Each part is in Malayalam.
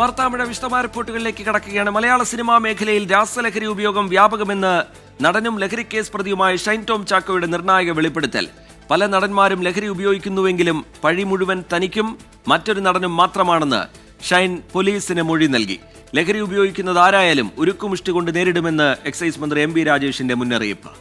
വാർത്താമഴ വിശദമായ റിപ്പോർട്ടുകളിലേക്ക് കടക്കുകയാണ്. മലയാള സിനിമാ മേഖലയിൽ രാസലഹരി ഉപയോഗം വ്യാപകമെന്ന് നടനും ലഹരി കേസ് പ്രതിയുമായ ഷൈൻ ടോം ചാക്കോയുടെ നിർണായക വെളിപ്പെടുത്തൽ. പല നടന്മാരും ലഹരി ഉപയോഗിക്കുന്നുവെങ്കിലും പഴി മുഴുവൻ തനിക്കും മറ്റൊരു നടനും മാത്രമാണെന്ന് ഷൈൻ പോലീസിന് മൊഴി നൽകി. ലഹരി ഉപയോഗിക്കുന്നത് ആരായാലും ഉരുക്കുമുഷ്ടി കൊണ്ട് നേരിടുമെന്ന് എക്സൈസ് മന്ത്രി എം.ബി. രാജേഷിന്റെ മുന്നറിയിപ്പ്.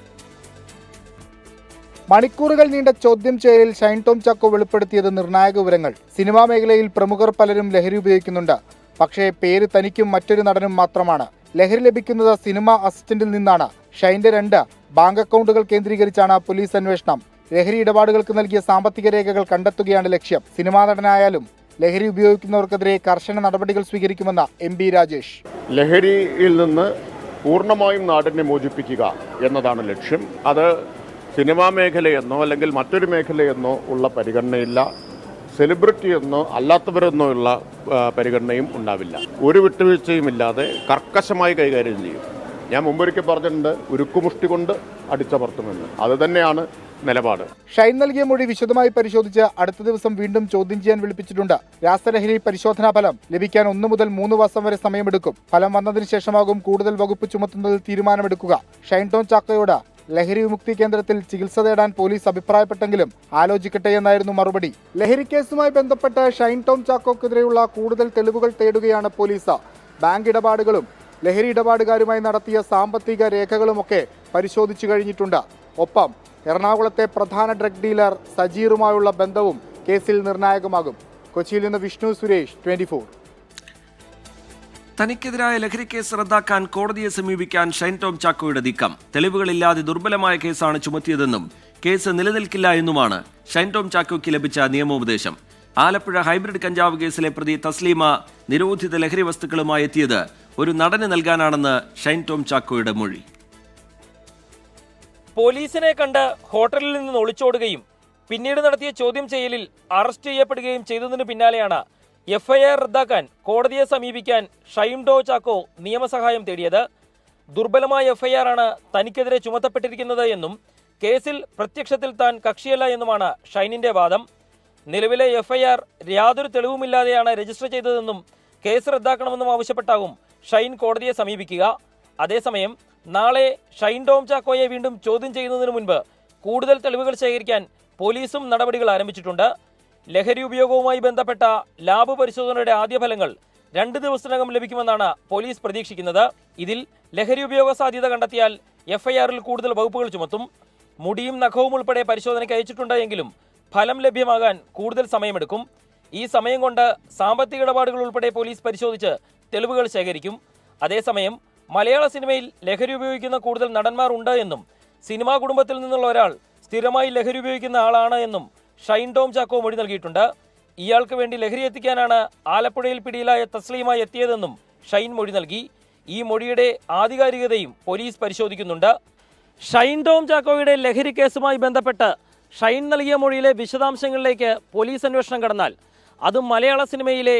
മണിക്കൂറുകൾ നീണ്ട ചോദ്യം ചെയ്യലിൽ ഷൈൻ ടോം ചാക്കോ വെളിപ്പെടുത്തിയത് നിർണായക വിവരങ്ങൾ. സിനിമാ മേഖലയിൽ പ്രമുഖർ പലരും ലഹരി ഉപയോഗിക്കുന്നുണ്ട്. പക്ഷേ പേര് തനിക്കും മറ്റൊരു നടനും മാത്രമാണ്. ലഹരി ലഭിക്കുന്നത് സിനിമാ അസിസ്റ്റന്റിൽ നിന്നാണ്. ഷൈന്റെ 2 ബാങ്ക് അക്കൗണ്ടുകൾ കേന്ദ്രീകരിച്ചാണ് പോലീസ് അന്വേഷണം. ലഹരി ഇടപാടുകൾക്ക് നൽകിയ സാമ്പത്തിക രേഖകൾ കണ്ടെത്തുകയാണ് ലക്ഷ്യം. സിനിമാ നടനായാലും ലഹരി ഉപയോഗിക്കുന്നവർക്കെതിരെ കർശന നടപടികൾ സ്വീകരിക്കുമെന്ന് എം.ബി. രാജേഷ്. ലഹരിയിൽ നിന്ന് പൂർണ്ണമായും നാടിനെ മോചിപ്പിക്കുക എന്നതാണ് ലക്ഷ്യം. അത് സിനിമാ മേഖലയെന്നോ അല്ലെങ്കിൽ മറ്റൊരു മേഖലയെന്നോ ഉള്ള പരിഗണനയില്ല. സെലിബ്രിറ്റി എന്നോ അല്ലാത്തവരെന്നോ ഉള്ള പരിഗണനയും ഉണ്ടാവില്ല. ഒരു വിട്ടുവീഴ്ചയുമില്ലാതെ കർക്കശമായി കൈകാര്യം ചെയ്യും. ഞാൻ മുമ്പൊരിക്കൽ പറഞ്ഞിട്ടുണ്ട്, ഉരുക്കുമുഷ്ടി കൊണ്ട് അടിച്ചമർത്തുമെന്ന്. അത് തന്നെയാണ് നിലപാട്. ഷൈൻ നൽകിയ മൊഴി വിശദമായി പരിശോധിച്ച് അടുത്ത ദിവസം വീണ്ടും ചോദ്യം ചെയ്യാൻ വിളിപ്പിച്ചിട്ടുണ്ട്. രാസലഹരി പരിശോധനാ ഫലം ലഭിക്കാൻ 1 മുതൽ 3 മാസം വരെ സമയമെടുക്കും. ഫലം വന്നതിന് ശേഷമാകും കൂടുതൽ വകുപ്പ് ചുമത്തുന്നതിൽ തീരുമാനമെടുക്കുക. ഷൈൻ ടോം ചാക്കോയോട് ലഹരി വിമുക്തി കേന്ദ്രത്തിൽ ചികിത്സ തേടാൻ പോലീസ് അഭിപ്രായപ്പെട്ടെങ്കിലും ആലോചിക്കട്ടെ എന്നായിരുന്നു മറുപടി. ലഹരി കേസുമായി ബന്ധപ്പെട്ട് ഷൈൻ ടോം ചാക്കോക്കെതിരെയുള്ള കൂടുതൽ തെളിവുകൾ തേടുകയാണ് പോലീസ്. ബാങ്ക് ഇടപാടുകളും ലഹരി ഇടപാടുകാരുമായി നടത്തിയ സാമ്പത്തിക രേഖകളുമൊക്കെ പരിശോധിച്ചു കഴിഞ്ഞിട്ടുണ്ട്. ഒപ്പം എറണാകുളത്തെ പ്രധാന ഡ്രഗ് ഡീലർ സജീറുമായുള്ള ബന്ധവും കേസിൽ നിർണായകമാകും. കൊച്ചിയിൽ നിന്ന് വിഷ്ണു സുരേഷ്, 24. തനിക്കെതിരായ ലഹരി കേസ് റദ്ദാക്കാൻ കോടതിയെ സമീപിക്കാൻ ഷൈൻ ടോം ചാക്കോയുടെ നീക്കം. തെളിവുകളില്ലാതെ ദുർബലമായ കേസാണ് ചുമത്തിയതെന്നും കേസ് നിലനിൽക്കില്ല എന്നുമാണ് ഷൈൻ ടോം ചാക്കോയ്ക്ക് ലഭിച്ച നിയമോപദേശം. ആലപ്പുഴ ഹൈബ്രിഡ് കഞ്ചാവ് കേസിലെ പ്രതി തസ്ലീമ നിരോധിത ലഹരി വസ്തുക്കളുമായി എത്തിയത് ഒരു നടന് നൽകാനാണെന്ന് ഷൈൻ ടോം ചാക്കോയുടെ മൊഴി. പോലീസിനെ കണ്ട് ഹോട്ടലിൽ നിന്ന് ഒളിച്ചോടുകയും പിന്നീട് നടത്തിയ ചോദ്യം ചെയ്യലിൽ അറസ്റ്റ് ചെയ്യപ്പെടുകയും ചെയ്തതിനു പിന്നാലെയാണ് എഫ്ഐആർ റദ്ദാക്കാൻ കോടതിയെ സമീപിക്കാൻ ഷൈൻ ടോം ചാക്കോ നിയമസഹായം തേടിയത്. ദുർബലമായ എഫ്ഐആർ ആണ് തനിക്കെതിരെ ചുമത്തപ്പെട്ടിരിക്കുന്നത് എന്നും കേസിൽ പ്രത്യക്ഷത്തിൽ താൻ കക്ഷിയല്ല എന്നുമാണ് ഷൈനിന്റെ വാദം. നിലവിലെ എഫ്ഐആർ യാതൊരു തെളിവുമില്ലാതെയാണ് രജിസ്റ്റർ ചെയ്തതെന്നും കേസ് റദ്ദാക്കണമെന്നും ആവശ്യപ്പെട്ടാകും ഷൈൻ കോടതിയെ സമീപിക്കുക. അതേസമയം നാളെ ഷൈൻ ടോം ചാക്കോയെ വീണ്ടും ചോദ്യം ചെയ്യുന്നതിന് മുൻപ് കൂടുതൽ തെളിവുകൾ ശേഖരിക്കാൻ പോലീസും നടപടികൾ ആരംഭിച്ചിട്ടുണ്ട്. ലഹരി ഉപയോഗവുമായി ബന്ധപ്പെട്ട ലാബ് പരിശോധനയുടെ ആദ്യ ഫലങ്ങൾ 2 ദിവസത്തിനകം ലഭിക്കുമെന്നാണ് പോലീസ് പ്രതീക്ഷിക്കുന്നത്. ഇതിൽ ലഹരി ഉപയോഗ സാധ്യത കണ്ടെത്തിയാൽ എഫ്ഐആറിൽ കൂടുതൽ വകുപ്പുകൾ ചുമത്തും. മുടിയും നഖവും ഉൾപ്പെടെ പരിശോധനയ്ക്ക് അയച്ചിട്ടുണ്ട് എങ്കിലും ഫലം ലഭ്യമാകാൻ കൂടുതൽ സമയമെടുക്കും. ഈ സമയം കൊണ്ട് സാമ്പത്തിക ഇടപാടുകൾ ഉൾപ്പെടെ പോലീസ് പരിശോധിച്ച് തെളിവുകൾ ശേഖരിക്കും. അതേസമയം മലയാള സിനിമയിൽ ലഹരി ഉപയോഗിക്കുന്ന കൂടുതൽ നടന്മാർ ഉണ്ട് എന്നും സിനിമാ കുടുംബത്തിൽ നിന്നുള്ള ഒരാൾ സ്ഥിരമായി ലഹരി ഉപയോഗിക്കുന്ന ആളാണ് എന്നും ഷൈൻ ടോം ചാക്കോ മൊഴി നൽകിയിട്ടുണ്ട്. ഇയാൾക്ക് വേണ്ടി ലഹരി എത്തിക്കാനാണ് ആലപ്പുഴയിൽ പിടിയിലായ തസ്ലീമ എത്തിയതെന്നും ഷൈൻ മൊഴി നൽകി. ഈ മൊഴിയുടെ ആധികാരികതയും പോലീസ് പരിശോധിക്കുന്നുണ്ട്. ഷൈൻ ടോം ചാക്കോയുടെ ലഹരി കേസുമായി ബന്ധപ്പെട്ട് ഷൈൻ നൽകിയ മൊഴിയിലെ വിശദാംശങ്ങളിലേക്ക് പോലീസ് അന്വേഷണം കടന്നാൽ അത് മലയാള സിനിമയിലെ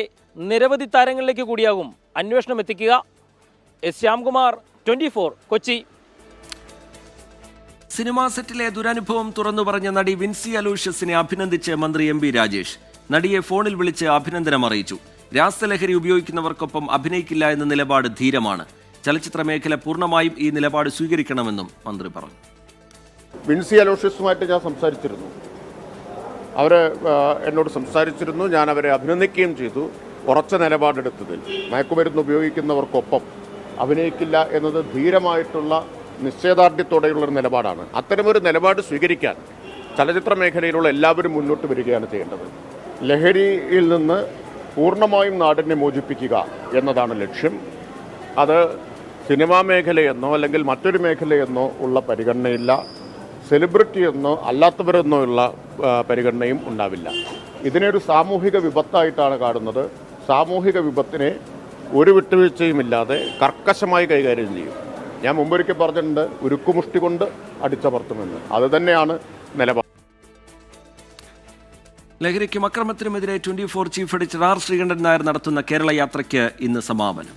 നിരവധി താരങ്ങളിലേക്ക് കൂടിയാകും അന്വേഷണം എത്തിക്കുക. എസ് ശ്യാംകുമാർ, 24, കൊച്ചി. സിനിമാ സെറ്റിലെ ദുരനുഭവം തുറന്നു പറഞ്ഞ നടി വിൻസി അലൂഷ്യസിനെ അഭിനന്ദിച്ച് മന്ത്രി എം.ബി. രാജേഷ്. നടിയെ ഫോണിൽ വിളിച്ച് അഭിനന്ദനം അറിയിച്ചു. രാസലഹരി ഉപയോഗിക്കുന്നവർക്കൊപ്പം അഭിനയിക്കില്ല എന്ന നിലപാട് ധീരമാണ്. ചലച്ചിത്ര മേഖല പൂർണ്ണമായും ഈ നിലപാട് സ്വീകരിക്കണമെന്നും മന്ത്രി പറഞ്ഞു. വിൻസി അലോഷ്യസുമായിട്ട് ഞാൻ സംസാരിച്ചിരുന്നു. അവർ എന്നോട് സംസാരിച്ചിരുന്നു. ഞാൻ അവരെ അഭിനന്ദിക്കുകയും ചെയ്തു. ഉറച്ച നിലപാടെടുത്തതിൽ. മയക്കുമരുന്ന് ഉപയോഗിക്കുന്നവർക്കൊപ്പം അഭിനയിക്കില്ല എന്നത് ധീരമായിട്ടുള്ള നിശ്ചയദാർഢ്യത്തോടെയുള്ളൊരു നിലപാടാണ്. അത്തരമൊരു നിലപാട് സ്വീകരിക്കാൻ ചലച്ചിത്ര മേഖലയിലുള്ള എല്ലാവരും മുന്നോട്ട് വരികയാണ് ചെയ്യേണ്ടത്. ലഹരിയിൽ നിന്ന് പൂർണ്ണമായും നാടിനെ മോചിപ്പിക്കുക എന്നതാണ് ലക്ഷ്യം. അത് സിനിമാ മേഖലയെന്നോ അല്ലെങ്കിൽ മറ്റൊരു മേഖലയെന്നോ ഉള്ള പരിഗണനയില്ല. സെലിബ്രിറ്റി എന്നോ അല്ലാത്തവരെന്നോ ഉള്ള പരിഗണനയും ഉണ്ടാവില്ല. ഇതിനൊരു സാമൂഹിക വിപത്തായിട്ടാണ് കാണുന്നത്. സാമൂഹിക വിപത്തിനെ ഒരു വിട്ടുവീഴ്ചയുമില്ലാതെ കർക്കശമായി കൈകാര്യം ചെയ്യും. ഞാൻ മുമ്പൊരിക്കൽ പറഞ്ഞിട്ടുണ്ട്, ഉരുക്കുമുഷ്ടി കൊണ്ട് അടിച്ചമർത്തുമെന്ന്. അത് തന്നെയാണ് നിലപാട്. ലഹരിക്കും അക്രമത്തിനുമെതിരെ 24 chief editor R Sreekandan Nair നടത്തുന്ന കേരള യാത്രയ്ക്ക് ഇന്ന് സമാപനം.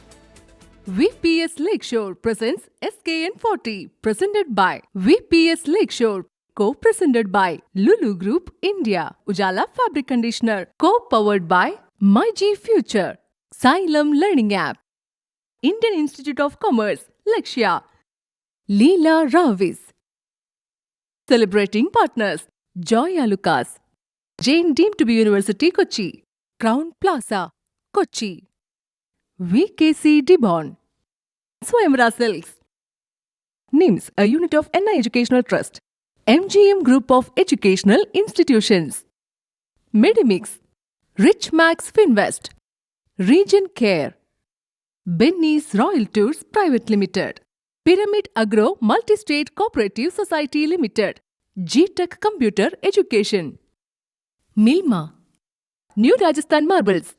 VPS Lakeshore presents SKN40, presented by VPS Lakeshore, co-presented by Lulu Group India, Ujala Fabric Conditioner, co-powered by MyG Future. Xylem Learning App. Indian Institute of Commerce, Lakshya. Leela Ravis. Celebrating partners, Joya Lucas. Jain deemed to be University, Kochi. Crown Plaza, Kochi. VKC Dibon. Swayamvara Silks. NIMS, a unit of NI Educational Trust. MGM Group of Educational Institutions. Medimix. Rich Max Finvest. Region Care. Benny's Royal Tours Private Limited. Pyramid Agro Multi-State Cooperative Society Limited. G-Tech Computer Education. Milma. New Rajasthan Marbles.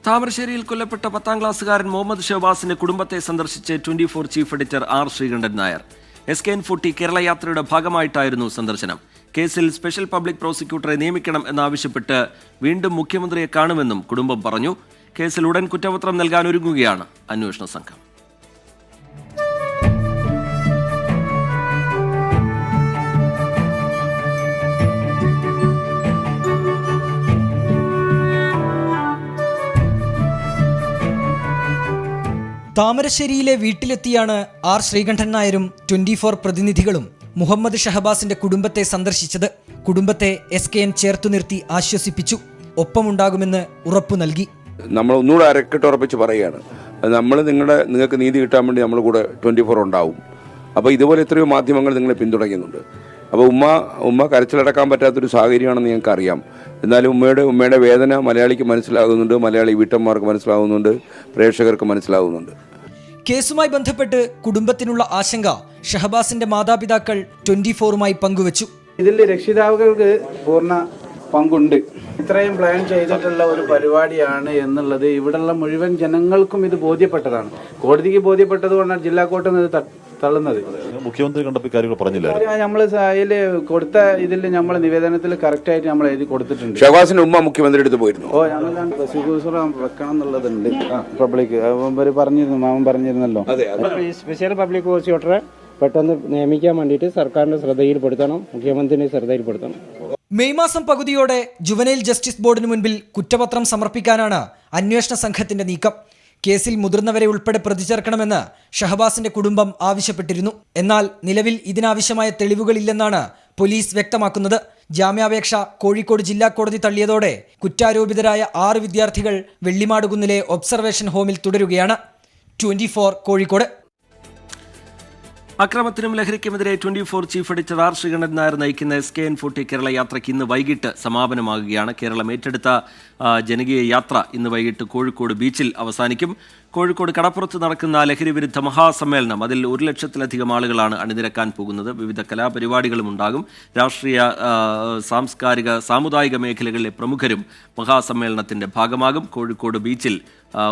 താമരശ്ശേരിയിൽ കൊല്ലപ്പെട്ട 10ാം ക്ലാസ്സുകാരൻ മുഹമ്മദ് ഷഹബാസിന്റെ കുടുംബത്തെ സന്ദർശിച്ച് 24 chief editor R Sreekandan Nair. SKN40 Kerala യാത്രയുടെ ഭാഗമായിട്ടായിരുന്നു സന്ദർശനം. കേസിൽ സ്പെഷ്യൽ പബ്ലിക് പ്രോസിക്യൂട്ടറെ നിയമിക്കണം എന്നാവശ്യപ്പെട്ട് വീണ്ടും മുഖ്യമന്ത്രിയെ കാണുമെന്നും കുടുംബം പറഞ്ഞു. കേസിൽ ഉടൻ കുറ്റപത്രം നൽകാനൊരുങ്ങുകയാണ് അന്വേഷണ സംഘം. താമരശ്ശേരിയിലെ വീട്ടിലെത്തിയാണ് ആർ ശ്രീകണ്ഠൻ നായരും 24 പ്രതിനിധികളും മുഹമ്മദ് ഷഹബാസിന്റെ കുടുംബത്തെ സന്ദർശിച്ചത്. കുടുംബത്തെ SKN ചേർത്തു നിർത്തി ആശ്വസിപ്പിച്ചു. ഒപ്പമുണ്ടാകുമെന്ന് ഉറപ്പു നൽകി. നമ്മൾ ഒന്നുകൂടെ അരക്കെട്ടുറപ്പിച്ച് പറയുകയാണ്, നിങ്ങൾക്ക് നീതി കിട്ടാൻ വേണ്ടി നമ്മൾ കൂടെ 24 ഉണ്ടാവും. അപ്പോൾ ഇതുപോലെ എത്രയോ മാധ്യമങ്ങൾ നിങ്ങളെ പിന്തുണയ്ക്കുന്നുണ്ട്. അപ്പോൾ ഉമ്മ കരച്ചിലടക്കാൻ പറ്റാത്തൊരു സാഹചര്യമാണെന്ന് ഞങ്ങൾക്ക് അറിയാം. എന്നാലും ഉമ്മയുടെ വേദന മലയാളിക്ക് മനസ്സിലാകുന്നുണ്ട്, മലയാളി വീട്ടമ്മമാർക്ക് മനസ്സിലാകുന്നുണ്ട്, പ്രേക്ഷകർക്ക് മനസ്സിലാകുന്നുണ്ട്. കേസുമായി ബന്ധപ്പെട്ട് കുടുംബത്തിനുള്ള ആശങ്ക ഷഹബാസിന്റെ മാതാപിതാക്കൾ 24മായി പങ്കുവച്ചു. ഇതിൽ രക്ഷിതാക്കൾക്ക് പൂർണ്ണ പങ്കുണ്ട്. ഇത്രയും പ്ലാൻ ചെയ്തിട്ടുള്ള ഒരു പരിപാടിയാണ് എന്നുള്ളത് ഇവിടെയുള്ള മുഴുവൻ ജനങ്ങൾക്കും ഇത് ബോധ്യപ്പെട്ടതാണ്. കോടതിക്ക് ബോധ്യപ്പെട്ടത് കൊണ്ടാണ് ജില്ലാ കോർട്ടിൽ നിന്ന് തള്ളുന്നത്. മുഖ്യമന്ത്രി കണ്ടപ്പോൾ കാര്യങ്ങൾ പറഞ്ഞില്ല. നമ്മൾ അതിൽ കൊടുത്ത ഇതിൽ നമ്മൾ നിവേദനത്തിൽ കറക്റ്റ് ആയിട്ട് നമ്മൾ എഴുതി കൊടുത്തിട്ടുണ്ട്. ഷഹബാസിന്റെ ഉമ്മ മുഖ്യമന്ത്രി അടുത്ത് പോയിരുന്നു. ഞങ്ങൾ പ്രോസിക്യൂട്ടർ വെക്കണം എന്നുള്ളതുണ്ട്. പബ്ലിക് മാമൻ പറഞ്ഞിരുന്നല്ലോ. സ്പെഷ്യൽ പബ്ലിക് പ്രോസിക്യൂട്ടറെ പെട്ടെന്ന് നിയമിക്കാൻ വേണ്ടിയിട്ട് സർക്കാരിന്റെ ശ്രദ്ധയിൽപ്പെടുത്തണം, മുഖ്യമന്ത്രിയുടെ ശ്രദ്ധയിൽപ്പെടുത്തണം. മെയ് മാസം പകുതിയോടെ ജുവനൈൽ ജസ്റ്റിസ് ബോർഡിന് മുൻപിൽ കുറ്റപത്രം സമർപ്പിക്കാനാണ് അന്വേഷണ സംഘത്തിന്റെ നീക്കം. കേസിൽ മുതിർന്നവരെ ഉൾപ്പെടെ പ്രതി ചേർക്കണമെന്ന് ഷഹബാസിന്റെ കുടുംബം ആവശ്യപ്പെട്ടിരുന്നു. എന്നാൽ നിലവിൽ ഇതിനാവശ്യമായ തെളിവുകളില്ലെന്നാണ് പോലീസ് വ്യക്തമാക്കുന്നത്. ജാമ്യാപേക്ഷ കോഴിക്കോട് ജില്ലാ കോടതി തള്ളിയതോടെ കുറ്റാരോപിതരായ 6 വിദ്യാർത്ഥികൾ വെള്ളിമാടുകുന്നിലെ ഒബ്സർവേഷൻ ഹോമിൽ തുടരുകയാണ്. 24 കോഴിക്കോട്. അക്രമത്തിനും ലഹരിക്കുമെതിരെ 24 chief editor R Sreekandan Nair നയിക്കുന്ന SKN40 കേരള യാത്രയ്ക്ക് ഇന്ന് വൈകിട്ട് സമാപനമാകുകയാണ്. കേരളം ഏറ്റെടുത്ത ജനകീയ യാത്ര ഇന്ന് വൈകിട്ട് കോഴിക്കോട് ബീച്ചിൽ അവസാനിക്കും. കോഴിക്കോട് കടപ്പുറത്ത് നടക്കുന്ന ലഹരി വിരുദ്ധ മഹാസമ്മേളനം, അതിൽ 1 ലക്ഷത്തിലധികം ആളുകളാണ് അണിനിരക്കാൻ പോകുന്നത്. വിവിധ കലാപരിപാടികളും ഉണ്ടാകും. രാഷ്ട്രീയ, സാംസ്കാരിക, സാമുദായിക മേഖലകളിലെ പ്രമുഖരും മഹാസമ്മേളനത്തിന്റെ ഭാഗമാകും. കോഴിക്കോട് ബീച്ചിൽ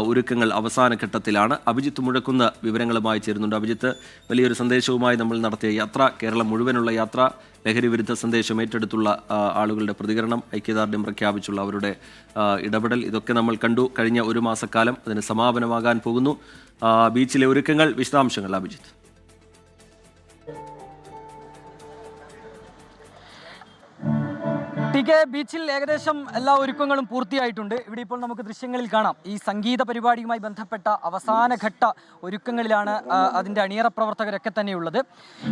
ഒരുക്കങ്ങൾ അവസാന ഘട്ടത്തിലാണ്. അഭിജിത്ത് മുഴക്കുന്ന് വിവരങ്ങളുമായി ചേരുന്നുണ്ട്. അഭിജിത്ത്, വലിയൊരു സന്ദേശവുമായി നമ്മൾ നടത്തിയ യാത്ര, കേരളം മുഴുവനുള്ള യാത്ര, ലഹരി വിരുദ്ധ സന്ദേശം ഏറ്റെടുത്തുള്ള ആളുകളുടെ പ്രതികരണം, ഐക്യദാർഢ്യം പ്രഖ്യാപിച്ചുള്ള അവരുടെ ഇടപെടൽ, ഇതൊക്കെ നമ്മൾ കണ്ടു കഴിഞ്ഞ ഒരു മാസക്കാലം. അതിന് സമാപനമാകാൻ പോകുന്നു. ബീച്ചിലെ ഒരുക്കങ്ങൾ, വിശദാംശങ്ങൾ അഭിജിത്ത്. ബീച്ചിൽ ഏകദേശം എല്ലാ ഒരുക്കങ്ങളും പൂർത്തിയായിട്ടുണ്ട്. ഇവിടെ ഇപ്പോൾ നമുക്ക് ദൃശ്യങ്ങളിൽ കാണാം, ഈ സംഗീത പരിപാടിയുമായി ബന്ധപ്പെട്ട അവസാനഘട്ട ഒരുക്കങ്ങളിലാണ് അതിൻ്റെ അണിയറ പ്രവർത്തകരൊക്കെ തന്നെയുള്ളത്.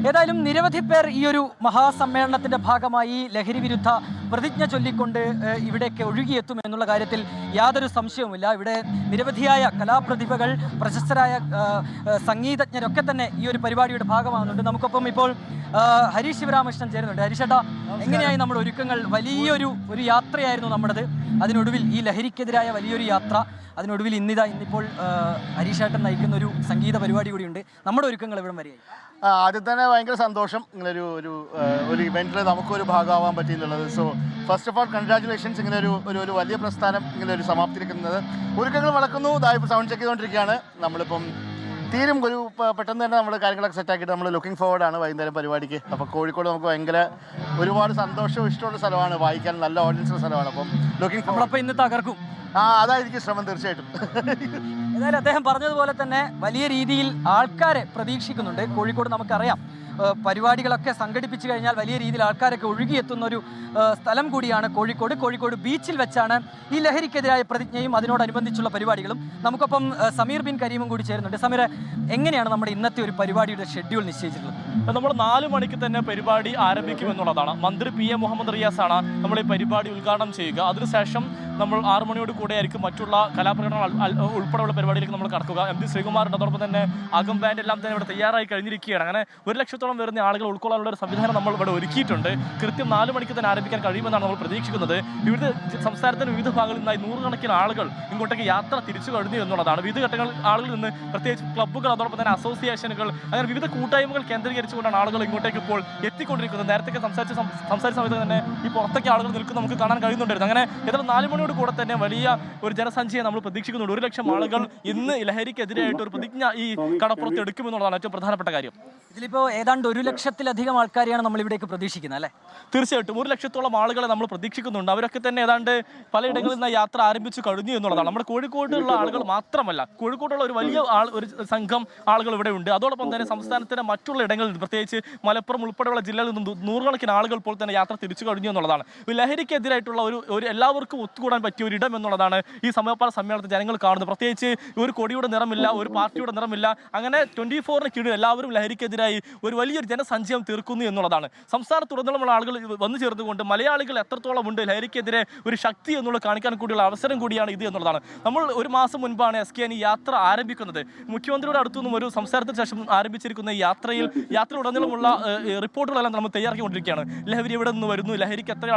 ഏതായാലും നിരവധി പേർ ഈ ഒരു മഹാസമ്മേളനത്തിൻ്റെ ഭാഗമായി ലഹരി വിരുദ്ധ പ്രതിജ്ഞ ചൊല്ലിക്കൊണ്ട് ഇവിടേക്ക് ഒഴുകിയെത്തും എന്നുള്ള കാര്യത്തിൽ യാതൊരു സംശയവുമില്ല. ഇവിടെ നിരവധിയായ കലാപ്രതിഭകൾ, പ്രശസ്തരായ സംഗീതജ്ഞരൊക്കെ തന്നെ ഈ ഒരു പരിപാടിയുടെ ഭാഗമാകുന്നുണ്ട്. നമുക്കൊപ്പം ഇപ്പോൾ ഹരീഷ് ശിവരാമകൃഷ്ണൻ ചേരുന്നുണ്ട്. ഹരീഷേട്ടാ, എങ്ങനെയായി നമ്മുടെ ഒരുക്കങ്ങൾ? വലിയൊരു യാത്രയായിരുന്നു നമ്മുടേത്. അതിനൊടുവിൽ ഈ ലഹരിക്കെതിരായ വലിയൊരു യാത്ര, അതിനൊടുവിൽ ഇന്നിപ്പോൾ ഹരീഷേട്ടൻ നയിക്കുന്ന ഒരു സംഗീത പരിപാടി കൂടിയുണ്ട്. നമ്മുടെ ഒരുക്കങ്ങൾ എവിടം വരെയായി? ആദ്യം തന്നെ ഭയങ്കര സന്തോഷം ഇങ്ങനൊരു ഒരു ഇവൻറ്റിൽ നമുക്കൊരു ഭാഗമാവാൻ പറ്റിയിട്ടുള്ളത്. So first of all congratulations. ഇങ്ങനെ ഒരു വലിയ പ്രസ്ഥാനം ഇങ്ങനെ ഒരു സമാപ്തിരിക്കുന്നത്. ഒരുക്കങ്ങൾ വളക്കുന്നു. ഇതായപ്പോൾ സൗണ്ട് ചെക്ക് ചെയ്തുകൊണ്ടിരിക്കുകയാണ്. നമ്മളിപ്പം തീരും പെട്ടെന്ന് തന്നെ നമ്മൾ കാര്യങ്ങളൊക്കെ സെറ്റാക്കിയിട്ട് നമ്മൾ ലുക്കിംഗ് ഫോർവേഡ് ആണ് വൈകുന്നേരം പരിപാടിക്ക്. അപ്പോൾ കോഴിക്കോട് നമുക്ക് ഭയങ്കര ഒരുപാട് സന്തോഷവും ഇഷ്ടമുള്ള സ്ഥലമാണ്, വായിക്കാൻ നല്ല ഓഡിയൻസുള്ള സ്ഥലമാണ്. അപ്പം ലുക്കിംഗ് ഫോർവേഡ്. ഇന്ന് തകർക്കും. അതായിരിക്കും ശ്രമം തീർച്ചയായിട്ടും. ഏതായാലും അദ്ദേഹം പറഞ്ഞതുപോലെ തന്നെ വലിയ രീതിയിൽ ആൾക്കാരെ പ്രതീക്ഷിക്കുന്നുണ്ട്. കോഴിക്കോട് നമുക്കറിയാം പരിപാടികളൊക്കെ സംഘടിപ്പിച്ചു കഴിഞ്ഞാൽ വലിയ രീതിയിൽ ആൾക്കാരൊക്കെ ഒഴുകിയെത്തുന്ന ഒരു സ്ഥലം കൂടിയാണ് കോഴിക്കോട്. കോഴിക്കോട് ബീച്ചിൽ വെച്ചാണ് ഈ ലഹരിക്കെതിരായ പ്രതിജ്ഞയും അതിനോടനുബന്ധിച്ചുള്ള പരിപാടികളും. നമുക്കൊപ്പം സമീർ ബിൻ കരീമും കൂടി ചേരുന്നുണ്ട്. സമീർ, എങ്ങനെയാണ് നമ്മുടെ ഇന്നത്തെ ഒരു പരിപാടിയുടെ ഷെഡ്യൂൾ നിശ്ചയിച്ചിട്ടുള്ളത്? നമ്മൾ 4 മണിക്ക് തന്നെ പരിപാടി ആരംഭിക്കുമെന്നുള്ളതാണ്. മന്ത്രി PM മുഹമ്മദ് റിയാസാണ് നമ്മൾ ഈ പരിപാടി ഉദ്ഘാടനം ചെയ്യുക. അതിനുശേഷം നമ്മൾ 6 മണിയോട് കൂടെ ആയിരിക്കും മറ്റുള്ള കലാപ്രകടനങ്ങൾ ഉൾപ്പെടെയുള്ള പരിപാടിയിലേക്ക് നമ്മൾ കടക്കുക. MD ശ്രീകുമാറിൻ്റെ അതോടൊപ്പം തന്നെ അകം ബാൻഡ് എല്ലാം തന്നെ ഇവിടെ തയ്യാറായി കഴിഞ്ഞിരിക്കുകയാണ്. അങ്ങനെ 1 ലക്ഷത്തോളം വരുന്ന ആളുകൾ ഉൾക്കൊള്ളാനുള്ള ഒരു സംവിധാനം നമ്മൾ ഇവിടെ ഒരുക്കിയിട്ടുണ്ട്. കൃത്യം 4 മണിക്ക് തന്നെ ആരംഭിക്കാൻ കഴിയുമെന്നാണ് നമ്മൾ പ്രതീക്ഷിക്കുന്നത്. വിവിധ സംസ്ഥാനത്തിന്റെ വിവിധ ഭാഗങ്ങളിൽ നിന്നായി 100 കണക്കിന് ആളുകൾ ഇങ്ങോട്ടേക്ക് യാത്ര തിരിച്ചു കഴിഞ്ഞു എന്നുള്ളതാണ്. വിവിധ ഘട്ടങ്ങളിൽ ആളുകളിൽ നിന്ന് പ്രത്യേകിച്ച് ക്ലബ്ബുകൾ, അതോടൊപ്പം തന്നെ അസോസിയേഷനുകൾ, അങ്ങനെ വിവിധ കൂട്ടായ്മകൾ കേന്ദ്രീകരിച്ചുകൊണ്ടാണ് ആളുകൾ ഇങ്ങോട്ടേക്ക് ഇപ്പോൾ എത്തിക്കൊണ്ടിരിക്കുന്നത്. നേരത്തെ സംസാരിച്ച സമയത്ത് തന്നെ ഈ പുറത്തേക്ക് ആളുകൾ നിൽക്കുന്ന നമുക്ക് കാണാൻ കഴിയുന്നുണ്ടായിരുന്നു. അങ്ങനെ ഏതായാലും 4 മണിയോട് കൂടെ തന്നെ വലിയ ഒരു ജനസംഖ്യയെ നമ്മൾ പ്രതീക്ഷിക്കുന്നുണ്ട്. 1 ലക്ഷം ആളുകൾ ഇന്ന് ലഹരിക്കെതിരായിട്ട് ഒരു പ്രതിജ്ഞ ഈ കടപ്പുറത്ത് എടുക്കുമെന്നുള്ളതാണ് ഏറ്റവും പ്രധാനപ്പെട്ട കാര്യം. ഇതിലിപ്പോൾ ഏതാണ്ട് 1 ലക്ഷത്തിലധികം ആൾക്കാരെയാണ് നമ്മൾ ഇവിടേക്ക് പ്രതീക്ഷിക്കുന്നത്, അല്ലേ? തീർച്ചയായിട്ടും 1 ലക്ഷത്തോളം ആളുകളെ നമ്മൾ പ്രതീക്ഷിക്കുന്നുണ്ട്. അവരൊക്കെ തന്നെ ഏതാണ്ട് പലയിടങ്ങളിൽ നിന്ന് യാത്ര ആരംഭിച്ചു കഴിഞ്ഞു എന്നുള്ളതാണ്. നമ്മുടെ കോഴിക്കോടുള്ള ആളുകൾ മാത്രമല്ല, കോഴിക്കോടുള്ള ഒരു വലിയ ഒരു സംഘം ആളുകൾ ഇവിടെ ഉണ്ട്. അതോടൊപ്പം തന്നെ സംസ്ഥാനത്തിന്റെ മറ്റുള്ള ഇടങ്ങളിൽ നിന്ന്, പ്രത്യേകിച്ച് മലപ്പുറം ഉൾപ്പെടെയുള്ള ജില്ലകളിൽ നിന്ന് 100 കണക്കിന് ആളുകൾ ഇപ്പോൾ തന്നെ യാത്ര തിരിച്ചു കഴിഞ്ഞു എന്നുള്ളതാണ്. ലഹരിക്കെതിരായിട്ടുള്ള ഒരു എല്ലാവർക്കും ഒത്തുകൂടാൻ പറ്റിയ ഒരു ഇടം എന്നുള്ളതാണ് ഈ സമയപാല സമ്മേളനത്തിൽ ജനങ്ങൾ കാണുന്നത്. പ്രത്യേകിച്ച് ഒരു കൊടിയുടെ നിറമില്ല, ഒരു പാർട്ടിയുടെ നിറമില്ല, അങ്ങനെ 24-ന് കീഴിൽ എല്ലാവരും ലഹരിക്കെതിരായി ഒരു വലിയൊരു ജനസഞ്ചയം തീർക്കുന്നു എന്നുള്ളതാണ്. സംസ്ഥാനത്തുടനീളമുള്ള ആളുകൾ വന്നു ചേർന്നുകൊണ്ട് മലയാളികൾ എത്രത്തോളം ഉണ്ട് ലഹരിക്കെതിരെ ഒരു ശക്തി എന്നുള്ളത് കാണിക്കാൻ കൂടിയുള്ള അവസരം കൂടിയാണ് ഇത് എന്നുള്ളതാണ്. നമ്മൾ 1 മാസം മുൻപാണ് SKN ഈ യാത്ര ആരംഭിക്കുന്നത്. മുഖ്യമന്ത്രിയുടെ അടുത്തുനിന്നും ഒരു സംസാരത്തിന് ശേഷം ആരംഭിച്ചിരിക്കുന്ന ഈ യാത്രയുടനീളമുള്ള റിപ്പോർട്ടുകളെല്ലാം നമ്മൾ തയ്യാറാക്കിക്കൊണ്ടിരിക്കുകയാണ്. ലഹരി എവിടെ നിന്ന് വരുന്നു, ലഹരിക്ക് എത്ര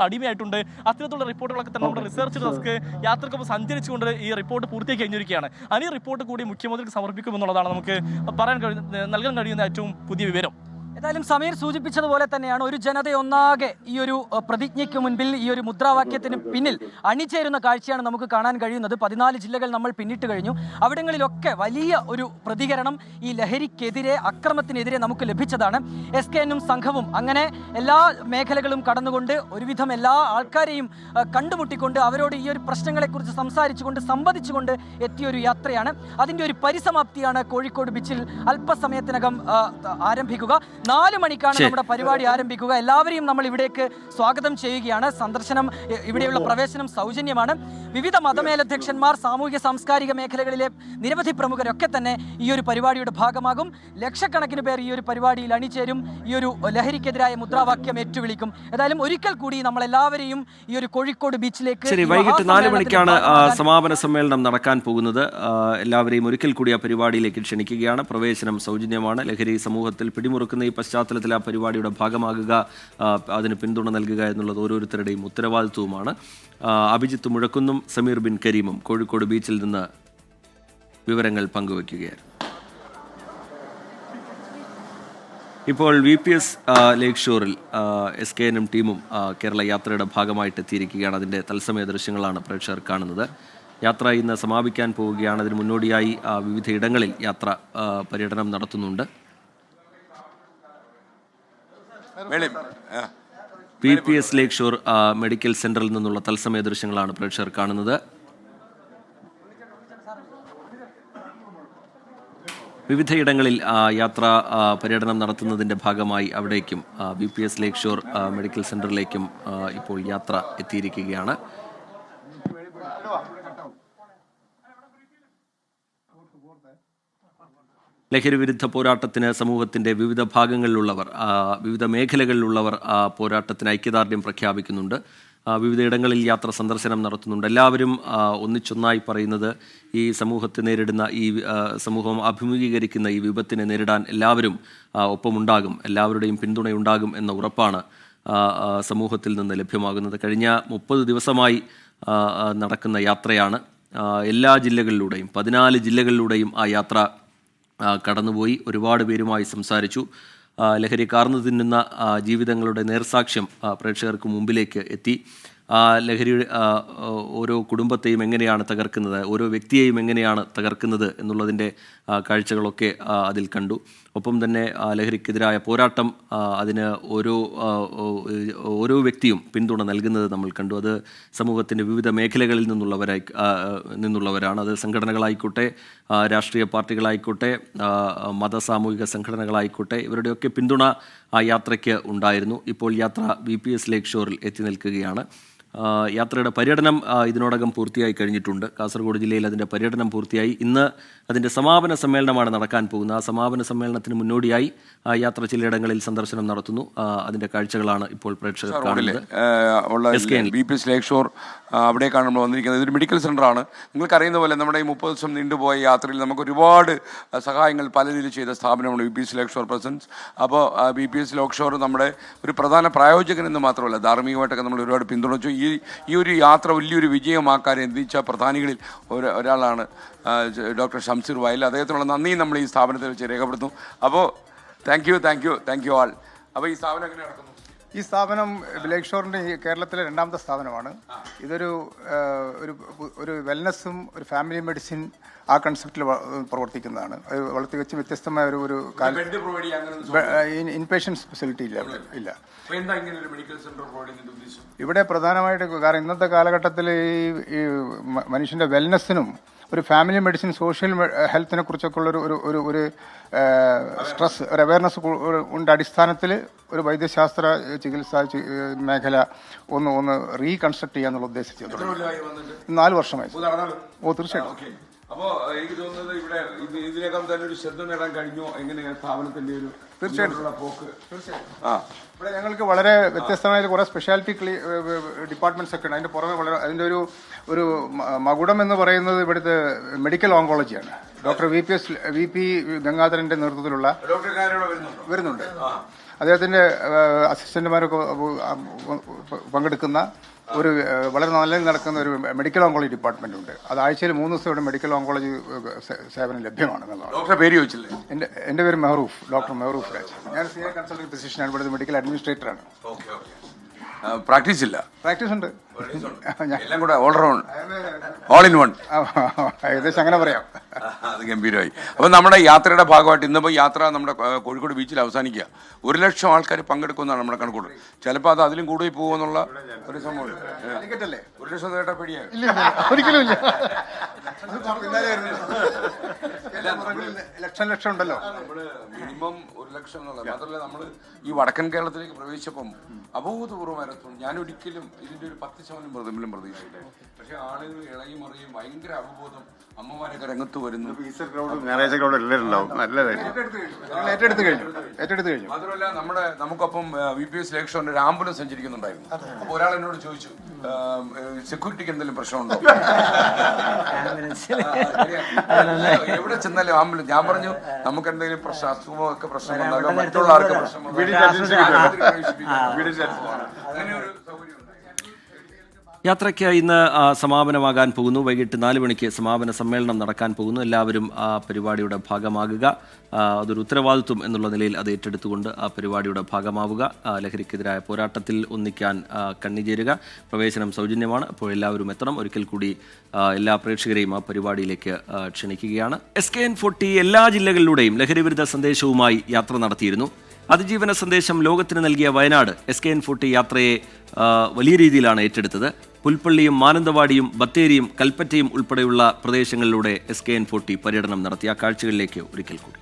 അടിമയായിട്ടുണ്ട്, അത്തരത്തിലുള്ള റിപ്പോർട്ടുകളൊക്കെ തന്നെ നമ്മുടെ റിസർച്ച് ഡെസ്ക് യാത്രക്കൊപ്പം സഞ്ചരിച്ചുകൊണ്ട് ഈ റിപ്പോർട്ട് പൂർത്തിയാക്കി കഴിഞ്ഞിരിക്കുകയാണ്. ഈ റിപ്പോർട്ട് കൂടി മുഖ്യമന്ത്രിക്ക് സമർപ്പിക്കുമെന്നുള്ളതാണ് നമുക്ക് നൽകാൻ കഴിയുന്ന ഏറ്റവും പുതിയ വിവരം. ഏതായാലും സമീർ സൂചിപ്പിച്ചതുപോലെ തന്നെയാണ് ഒരു ജനതയൊന്നാകെ ഈ ഒരു പ്രതിജ്ഞയ്ക്ക് മുൻപിൽ, ഈ ഒരു മുദ്രാവാക്യത്തിന് പിന്നിൽ അണിചേരുന്ന കാഴ്ചയാണ് നമുക്ക് കാണാൻ കഴിയുന്നത്. 14 ജില്ലകൾ നമ്മൾ പിന്നിട്ട് കഴിഞ്ഞു. അവിടങ്ങളിലൊക്കെ വലിയ ഒരു പ്രതികരണം ഈ ലഹരിക്കെതിരെ, അക്രമത്തിനെതിരെ നമുക്ക് ലഭിച്ചതാണ്. SKNും സംഘവും അങ്ങനെ എല്ലാ മേഖലകളും കടന്നുകൊണ്ട് ഒരുവിധം എല്ലാ ആൾക്കാരെയും കണ്ടുമുട്ടിക്കൊണ്ട് അവരോട് ഈ ഒരു പ്രശ്നങ്ങളെക്കുറിച്ച് സംസാരിച്ചുകൊണ്ട് സംവദിച്ചുകൊണ്ട് എത്തിയൊരു യാത്രയാണ്. അതിൻ്റെ ഒരു പരിസമാപ്തിയാണ് കോഴിക്കോട് ബീച്ചിൽ അല്പസമയത്തിനകം ആരംഭിക്കുക. 4 മണിക്കാണ് നമ്മുടെ പരിപാടി ആരംഭിക്കുക. എല്ലാവരെയും നമ്മൾ ഇവിടേക്ക് സ്വാഗതം ചെയ്യുകയാണ്. സന്ദർശനം, ഇവിടെയുള്ള പ്രവേശനം സൗജന്യമാണ്. വിവിധ മതമേലധ്യക്ഷന്മാർ, സാമൂഹിക സാംസ്കാരിക മേഖലകളിലെ നിരവധി പ്രമുഖരൊക്കെ തന്നെ ഈ ഒരു പരിപാടിയുടെ ഭാഗമാകും. ലക്ഷക്കണക്കിന് പേർ ഈ ഒരു പരിപാടിയിൽ അണിചേരും. ഈ ഒരു ലഹരിക്കെതിരായ മുദ്രാവാക്യം ഏറ്റുവിളിക്കും. ഏതായാലും ഒരിക്കൽ കൂടി നമ്മളെല്ലാവരെയും ഈ ഒരു കോഴിക്കോട് ബീച്ചിലേക്ക് വൈകിട്ട് 4 മണിക്കാണ് സമാപന സമ്മേളനം നടക്കാൻ പോകുന്നത്. എല്ലാവരെയും ഒരിക്കൽ കൂടി ആ പരിപാടിയിലേക്ക് ക്ഷണിക്കുകയാണ്. പ്രവേശനം സൗജന്യമാണ്. ലഹരി സമൂഹത്തിൽ പിടിമുറുക്കുന്ന ഈ പശ്ചാത്തലത്തിൽ ആ പരിപാടിയുടെ ഭാഗമാകുക, അതിന് പിന്തുണ നൽകുക എന്നുള്ളത് ഓരോരുത്തരുടെയും ഉത്തരവാദിത്വവുമാണ്. അഭിജിത്ത് മുഴക്കുന്നും സമീർ ബിൻ കരീമും കോഴിക്കോട് ബീച്ചിൽ നിന്ന് വിവരങ്ങൾ പങ്കുവയ്ക്കുകയായിരുന്നു. ഇപ്പോൾ VPS ലേക്ക് ഷോറിൽ SKNും ടീമും കേരള യാത്രയുടെ ഭാഗമായിട്ട് എത്തിയിരിക്കുകയാണ്. അതിൻ്റെ തത്സമയ ദൃശ്യങ്ങളാണ് പ്രേക്ഷകർ കാണുന്നത്. യാത്ര ഇന്ന് സമാപിക്കാൻ പോവുകയാണ്. അതിന് മുന്നോടിയായി വിവിധ ഇടങ്ങളിൽ യാത്ര പര്യടനം നടത്തുന്നുണ്ട്. VPS ലേക്ക് ഷോർ മെഡിക്കൽ സെന്ററിൽ നിന്നുള്ള തത്സമയ ദൃശ്യങ്ങളാണ് പ്രേക്ഷകർ കാണുന്നത്. വിവിധയിടങ്ങളിൽ യാത്ര പര്യടനം നടത്തുന്നതിൻ്റെ ഭാഗമായി അവിടേക്കും VPS ലേക്ക് ഷോർ മെഡിക്കൽ സെന്ററിലേക്കും ഇപ്പോൾ യാത്ര എത്തിയിരിക്കുകയാണ്. ലഹരി വിരുദ്ധ പോരാട്ടത്തിന് സമൂഹത്തിൻ്റെ വിവിധ ഭാഗങ്ങളിലുള്ളവർ, വിവിധ മേഖലകളിലുള്ളവർ പോരാട്ടത്തിന് ഐക്യദാർഢ്യം പ്രഖ്യാപിക്കുന്നുണ്ട്. വിവിധയിടങ്ങളിൽ യാത്ര സന്ദർശനം നടത്തുന്നുണ്ട്. എല്ലാവരും ഒന്നിച്ചൊന്നായി പറയുന്നത് ഈ സമൂഹത്തെ നേരിടുന്ന, ഈ സമൂഹം അഭിമുഖീകരിക്കുന്ന ഈ വിപത്തിനെ നേരിടാൻ എല്ലാവരും ഒപ്പമുണ്ടാകും, എല്ലാവരുടെയും പിന്തുണയുണ്ടാകും എന്ന ഉറപ്പാണ് സമൂഹത്തിൽ നിന്ന് ലഭ്യമാകുന്നത്. കഴിഞ്ഞ 30 ദിവസമായി നടക്കുന്ന യാത്രയാണ്. എല്ലാ ജില്ലകളിലൂടെയും 14 ജില്ലകളിലൂടെയും ആ യാത്ര കടന്നുപോയി. ഒരുപാട് പേരുമായി സംസാരിച്ചു. ലഹരി കാർന്നു തിന്നുന്ന ജീവിതങ്ങളുടെ നേർസാക്ഷ്യം പ്രേക്ഷകർക്ക് മുമ്പിലേക്ക് എത്തി. ലഹരി ഓരോ കുടുംബത്തെയും എങ്ങനെയാണ് തകർക്കുന്നത്, ഓരോ വ്യക്തിയെയും എങ്ങനെയാണ് തകർക്കുന്നത് എന്നുള്ളതിൻ്റെ കാഴ്ചകളൊക്കെ അതിൽ കണ്ടു. ഒപ്പം തന്നെ ലഹരിക്കെതിരായ പോരാട്ടം അതിന് ഓരോ വ്യക്തിയും പിന്തുണ നൽകുന്നത് നമ്മൾ കണ്ടു. അത് സമൂഹത്തിൻ്റെ വിവിധ മേഖലകളിൽ നിന്നുള്ളവരാണ്. അത് സംഘടനകളായിക്കോട്ടെ, രാഷ്ട്രീയ പാർട്ടികളായിക്കോട്ടെ, മതസാമൂഹിക സംഘടനകളായിക്കോട്ടെ, ഇവരുടെയൊക്കെ പിന്തുണ ആ യാത്രയ്ക്ക് ഉണ്ടായിരുന്നു. ഇപ്പോൾ യാത്ര VPS ലേക്ക് ഷോറിൽ എത്തി നിൽക്കുകയാണ്. യാത്രയുടെ പര്യടനം ഇതിനോടകം പൂർത്തിയായി കഴിഞ്ഞിട്ടുണ്ട്. കാസർഗോഡ് ജില്ലയിൽ അതിൻ്റെ പര്യടനം പൂർത്തിയായി. ഇന്ന് അതിൻ്റെ സമാപന സമ്മേളനമാണ് നടക്കാൻ പോകുന്നത്. ആ സമാപന സമ്മേളനത്തിന് മുന്നോടിയായി യാത്ര ചിലയിടങ്ങളിൽ സന്ദർശനം നടത്തുന്നു. അതിൻ്റെ കാഴ്ചകളാണ് ഇപ്പോൾ പ്രേക്ഷകർ കാണുന്നത്. VPS ലേക്ക് ഷോർ അവിടേക്കാണ് നമ്മൾ വന്നിരിക്കുന്നത്. ഇതൊരു മെഡിക്കൽ സെൻ്ററാണ്. നിങ്ങൾക്കറിയുന്ന പോലെ നമ്മുടെ ഈ 30 ദിവസം നീണ്ടുപോയ യാത്രയിൽ നമുക്ക് ഒരുപാട് സഹായങ്ങൾ പല രീതിയിൽ ചെയ്ത സ്ഥാപനമാണ് VPS ലേക്ക് ഷോർ പ്രസൻസ്. അപ്പോൾ VPS ലേക്ക് ഷോർ നമ്മുടെ ഒരു പ്രധാന പ്രായോജകൻ എന്ന് മാത്രമല്ല, ധാർമ്മികമായിട്ടൊക്കെ നമ്മൾ ഒരുപാട് പിന്തുണച്ചു. ഈ ഒരു യാത്ര വലിയൊരു വിജയമാക്കാൻ എന്തിച്ച പ്രധാനികളിൽ ഒരാളാണ് ഡോക്ടർ ഷംസീർ വയൽ. അദ്ദേഹത്തിനുള്ള നന്ദിയും നമ്മൾ ഈ സ്ഥാപനത്തിൽ വെച്ച് രേഖപ്പെടുത്തുന്നു. അപ്പോൾ താങ്ക് യു ആൾ. അപ്പോൾ ഈ സ്ഥാപനം എങ്ങനെ നടക്കുന്നു? ഈ സ്ഥാപനം ലേക്ക് ഷോറിൻ്റെ കേരളത്തിലെ 2ാമത്തെ സ്ഥാപനമാണ്. ഇതൊരു ഒരു വെൽനസ്സും ഒരു ഫാമിലി മെഡിസിൻ ആ കൺസെപ്റ്റിൽ പ്രവർത്തിക്കുന്നതാണ്. വളരെ തികച്ചും വ്യത്യസ്തമായ ഒരു ഇൻപേഷ്യൻസ് ഫെസിലിറ്റി ഇല്ല. ഇവിടെ പ്രധാനമായിട്ട് കാരണം ഇന്നത്തെ കാലഘട്ടത്തിൽ ഈ മനുഷ്യൻ്റെ വെൽനസ്സിനും ഒരു ഫാമിലി മെഡിസിൻ, സോഷ്യൽ ഹെൽത്തിനെ കുറിച്ചൊക്കെ ഉള്ള ഒരു സ്ട്രെസ്, ഒരു അവയർനെസ് ഉണ്ട്. അടിസ്ഥാനത്തിൽ ഒരു വൈദ്യശാസ്ത്ര ചികിത്സാ മേഖല ഒന്ന് റീകൺസ്ട്രക്ട് ചെയ്യാന്നുള്ള ഉദ്ദേശിച്ചു 4 വർഷമായി. തീർച്ചയായിട്ടും. അപ്പോൾ എനിക്ക് തോന്നുന്നത് ഇവിടെ ഇതിനകം തന്നെ ഒരു ശ്രദ്ധ നേടാൻ കഴിഞ്ഞോ? എങ്ങനെയാണ് സ്ഥാപനത്തിന്റെ ഒരു പോക്ക്? ഇവിടെ ഞങ്ങൾക്ക് വളരെ വ്യത്യസ്തമായ കുറേ സ്പെഷ്യാലിറ്റി ഡിപ്പാർട്ട്മെന്റ്സ് ഒക്കെ ഉണ്ട്. അതിന്റെ പുറമെ അതിന്റെ ഒരു മകുടം എന്ന് പറയുന്നത് ഇവിടുത്തെ മെഡിക്കൽ ഓങ്കോളജിയാണ്. ഡോക്ടർ VP ഗംഗാധരന്റെ നേതൃത്വത്തിലുള്ള വരുന്നുണ്ട്. അദ്ദേഹത്തിന്റെ അസിസ്റ്റന്റുമാരൊക്കെ പങ്കെടുക്കുന്ന ഒരു വളരെ നല്ല നടക്കുന്ന ഒരു മെഡിക്കൽ ഓങ്കോളജി ഡിപ്പാർട്ട്മെന്റ് ഉണ്ട്. അത് ആഴ്ചയിൽ 3 ദിവസം ഇവിടെ മെഡിക്കൽ ഓങ്കോളജി സേവനം ലഭ്യമാണ്. എൻ്റെ പേര് മെഹറൂഫ്, ഡോക്ടർ മെഹറൂഫ് രാജ്. ഞാൻ സീനിയർ കൺസൾട്ടന്റ് ഫിസിഷ്യനാണ്. ഇവിടുത്തെ മെഡിക്കൽ അഡ്മിനിസ്ട്രേറ്ററാണ്. പ്രാക്ടീസ് ഇല്ല? പ്രാക്ടീസ് ഉണ്ട്. എല്ലാം കൂടെ ഓൾ ഇൻ വൺ ഏകദേശം അങ്ങനെ പറയാം. അത് ഗംഭീരമായി. അപ്പോൾ നമ്മുടെ യാത്രയുടെ ഭാഗമായിട്ട് ഇന്നിപ്പോൾ യാത്ര നമ്മുടെ കോഴിക്കോട് ബീച്ചിൽ അവസാനിക്കുക. 100,000 ആൾക്കാർ പങ്കെടുക്കുന്നതാണ് നമ്മുടെ കണക്കൂട്. ചിലപ്പോൾ അത് അതിലും കൂടുതൽ പോകുമെന്നുള്ള ഒരു സംഭവം. 1,00,000 കേട്ടാ പേടിയായി? ഒരിക്കലും ഇല്ല. ലക്ഷം ഉണ്ടല്ലോ. മിനിമം 1,00,000 എന്നുള്ളത് മാത്രമല്ല, നമ്മൾ ഈ വടക്കൻ കേരളത്തിലേക്ക് പ്രവേശിച്ചപ്പം അഭൂതപൂർവ്വമായിരുന്നു. ഞാൻ ഒരിക്കലും ഇതിൻ്റെ ഒരു 10% പ്രതീക്ഷയില്ല. പക്ഷെ ആളുകൾ ഇളകി മറിയും, ഭയങ്കര അവബോധം, അമ്മമാരൊക്കെ രംഗത്ത് വരുന്നു. ഏറ്റെടുത്ത് കഴിഞ്ഞു. മാത്രമല്ല നമുക്കൊപ്പം VPS ലേക്ക് ഷോറിന്റെ ഒരു ആംബുലൻസ് സഞ്ചരിക്കുന്നുണ്ടായിരുന്നു. അപ്പോൾ ഒരാൾ എന്നോട് ചോദിച്ചു, സെക്യൂരിറ്റിക്ക് എന്തെങ്കിലും പ്രശ്നമുണ്ടോ? എവിടെ ചെന്നാലും ആംബുലൻസ്. ഞാൻ പറഞ്ഞു നമുക്ക് എന്തെങ്കിലും അസുഖമൊക്കെ പ്രശ്നം ഉണ്ടാകാം, മറ്റുള്ള ആർക്ക് പ്രശ്നം അങ്ങനെ ഒരു സൗകര്യം. യാത്രയ്ക്ക് ഇന്ന് സമാപനമാകാൻ പോകുന്നു. വൈകിട്ട് 4 മണിക്ക് സമാപന സമ്മേളനം നടക്കാൻ പോകുന്നു. എല്ലാവരും ആ പരിപാടിയുടെ ഭാഗമാകുക. അതൊരു ഉത്തരവാദിത്വം എന്നുള്ള നിലയിൽ അത് ഏറ്റെടുത്തുകൊണ്ട് ആ പരിപാടിയുടെ ഭാഗമാവുക. ലഹരിക്കെതിരായ പോരാട്ടത്തിൽ ഒന്നിക്കാൻ കണ്ണിചേരുക. പ്രവേശനം സൗജന്യമാണ്. അപ്പോൾ എല്ലാവരും എത്തണം. ഒരിക്കൽ കൂടി എല്ലാ പ്രേക്ഷകരെയും ആ പരിപാടിയിലേക്ക് ക്ഷണിക്കുകയാണ്. SKN40 എല്ലാ ജില്ലകളിലൂടെയും ലഹരിവിരുദ്ധ സന്ദേശവുമായി യാത്ര നടത്തിയിരുന്നു. അതിജീവന സന്ദേശം ലോകത്തിന് നൽകിയ വയനാട് SKN40 യാത്രയെ വലിയ രീതിയിലാണ് ഏറ്റെടുത്തത്. പുൽപ്പള്ളിയും മാനന്തവാടിയും ബത്തേരിയും കൽപ്പറ്റയും ഉൾപ്പെടെയുള്ള പ്രദേശങ്ങളിലൂടെ SKN40 പര്യടനം നടത്തിയ കാഴ്ചകളിലേക്ക് ഒരിക്കൽ കൂടി.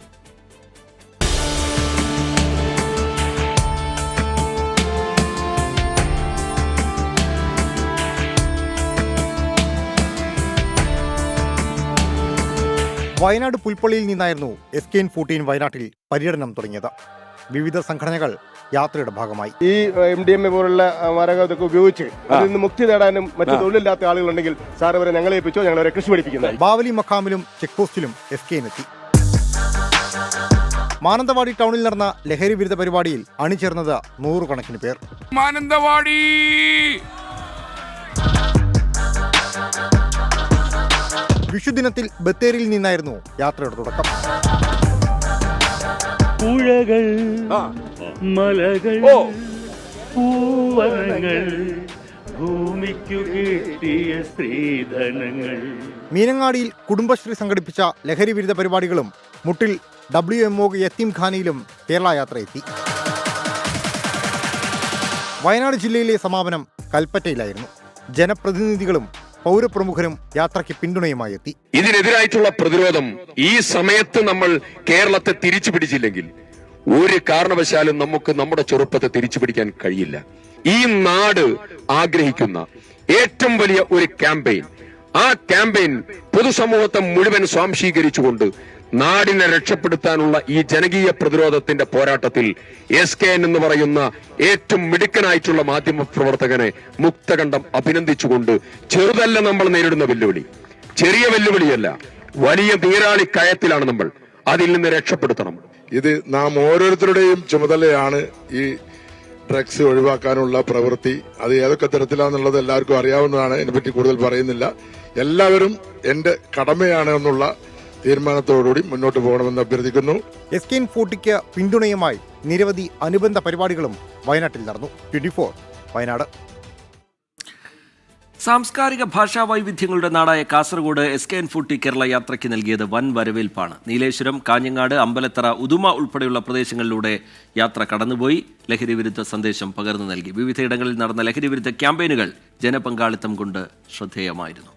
വയനാട് പുൽപ്പള്ളിയിൽ നിന്നായിരുന്നു SKN40 വയനാട്ടിൽ പര്യടനം തുടങ്ങിയത്. വിവിധ സംഘടനകൾ യാത്രയുടെ ഭാഗമായി ഈ MDMA പോലുള്ള മാരകതൊക്കെ ഉപയോഗിച്ച് അതിൽ നിന്ന് മുക്തി നേടാനും മറ്റു തൊഴിലില്ലാത്ത ആളുകളുണ്ടെങ്കിൽ സാർ അവരെ ഞങ്ങളെ ഏൽപ്പിച്ചോ, ഞങ്ങളവരെ കൃഷി പഠിപ്പിക്കുന്നത്. ബാവലി മഖാമിലും ചെക്ക് പോസ്റ്റിലും SKN എത്തി. മാനന്തവാടി ടൗണിൽ നടന്ന ലഹരി വിരുദ്ധ പരിപാടിയിൽ അണിചേർന്നത് 100 കണക്കിന് പേർ. മാനന്തവാടി വിഷുദിനത്തിൽ ബത്തേരിയിൽ നിന്നായിരുന്നു യാത്രയുടെ തുടക്കം. പുഴകൾ, മലകൾ, പൂവനങ്ങൾ, ഭൂമിക്കു കിട്ടിയ സ്ത്രീധനങ്ങൾ. മീനങ്ങാടിയിൽ കുടുംബശ്രീ സംഘടിപ്പിച്ച ലഹരി വിരുദ്ധ പരിപാടികളും മുട്ടിൽ WMO യത്തീംഖാനയിലും കേരള യാത്ര എത്തി. വയനാട് ജില്ലയിലെ സമാപനം കൽപ്പറ്റയിലായിരുന്നു. ജനപ്രതിനിധികളും പൗരപ്രമുഖരും യാത്രയ്ക്ക് പിന്തുണയുമായി എത്തി. ഇതിനെതിരായിട്ടുള്ള പ്രതിരോധം ഈ സമയത്ത് നമ്മൾ കേരളത്തെ തിരിച്ചു പിടിച്ചില്ലെങ്കിൽ ഒരു കാരണവശാലും നമുക്ക് നമ്മുടെ ചെറുപ്പത്തെ തിരിച്ചു പിടിക്കാൻ കഴിയില്ല. ഈ നാട് ആഗ്രഹിക്കുന്ന ഏറ്റവും വലിയ ഒരു ക്യാമ്പയിൻ, ആ ക്യാമ്പയിൻ പൊതുസമൂഹത്തെ മുഴുവൻ സ്വാംശീകരിച്ചുകൊണ്ട് നാടിനെ രക്ഷപ്പെടുത്താനുള്ള ഈ ജനകീയ പ്രതിരോധത്തിന്റെ പോരാട്ടത്തിൽ SKN എന്ന് പറയുന്ന ഏറ്റവും മിടുക്കനായിട്ടുള്ള മാധ്യമ പ്രവർത്തകനെ മുക്തകണ്ഠം അഭിനന്ദിച്ചുകൊണ്ട്, ചെറുതല്ല നമ്മൾ നേരിടുന്ന വെല്ലുവിളി, ചെറിയ വെല്ലുവിളിയല്ല, വലിയ നീരാളി കയത്തിലാണ് നമ്മൾ. അതിൽ നിന്ന് രക്ഷപ്പെടുത്തണം. ഇത് നാം ഓരോരുത്തരുടെയും ചുമതലയാണ്. ഈ ഡ്രഗ്സ് ഒഴിവാക്കാനുള്ള പ്രവൃത്തി അത് ഏതൊക്കെ തരത്തിലാണെന്നുള്ളത് എല്ലാവർക്കും അറിയാവുന്നതാണ്. ഇതിനെപ്പറ്റി കൂടുതൽ പറയുന്നില്ല. എല്ലാവരും എന്റെ കടമയാണ് എന്നുള്ള തീരുമാനത്തോടുകൂടി മുന്നോട്ട് പോകണമെന്ന് അഭ്യർത്ഥിക്കുന്നു. SKN40ക്ക് പിന്തുണയുമായി നിരവധി അനുബന്ധ പരിപാടികളും വയനാട്ടിൽ നടന്നു. 24 വയനാട്. സാംസ്കാരിക ഭാഷാ വൈവിധ്യങ്ങളുടെ നാടായ കാസർഗോഡ് SKN40 കേരള യാത്രയ്ക്ക് നൽകിയത് വൻ വരവേൽപ്പാണ്. നീലേശ്വരം, കാഞ്ഞങ്ങാട്, അമ്പലത്തറ, ഉദുമ ഉൾപ്പെടെയുള്ള പ്രദേശങ്ങളിലൂടെ യാത്ര കടന്നുപോയി ലഹരി വിരുദ്ധ സന്ദേശം പകർന്നു നൽകി. വിവിധയിടങ്ങളിൽ നടന്ന ലഹരി വിരുദ്ധ ക്യാമ്പയിനുകൾ ജനപങ്കാളിത്തം കൊണ്ട് ശ്രദ്ധേയമായിരുന്നു.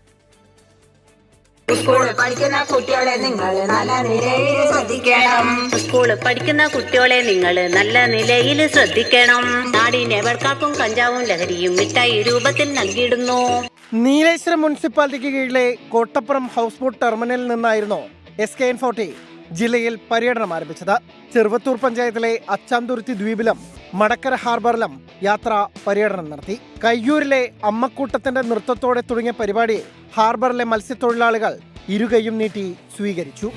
സ്കൂളിൽ പഠിക്കുന്ന കുട്ടികളെ നിങ്ങൾ നല്ല നിലയിൽ ശ്രദ്ധിക്കണം. സ്കൂളിൽ പഠിക്കുന്ന കുട്ടികളെ നിങ്ങൾ നല്ല നിലയിൽ ശ്രദ്ധിക്കണം. നാടിനെ വെർക്കാപ്പും കഞ്ചാവും ലഹരിയും മിഠായി രൂപത്തിൽ നൽകിയിടുന്നു. നീലേശ്വരം മുനിസിപ്പാലിറ്റിക്ക് കീഴിലെ കോട്ടപ്പുറം ഹൗസ് ബോട്ട് ടെർമിനലിൽ നിന്നായിരുന്നു SKN40 ജില്ലയിൽ പര്യടനം ആരംഭിച്ചത്. ചെറുവത്തൂർ പഞ്ചായത്തിലെ അച്ചാന്തുരുത്തി ദ്വീപിലും മടക്കര ഹാർബറിലും യാത്ര പര്യടനം നടത്തി. കയ്യൂരിലെ അമ്മക്കൂട്ടത്തിന്റെ നൃത്തത്തോടെ തുടങ്ങിയ പരിപാടി ഹാർബറിലെ മത്സ്യത്തൊഴിലാളികൾ ഇരുകൈയും നീട്ടി സ്വീകരിച്ചു.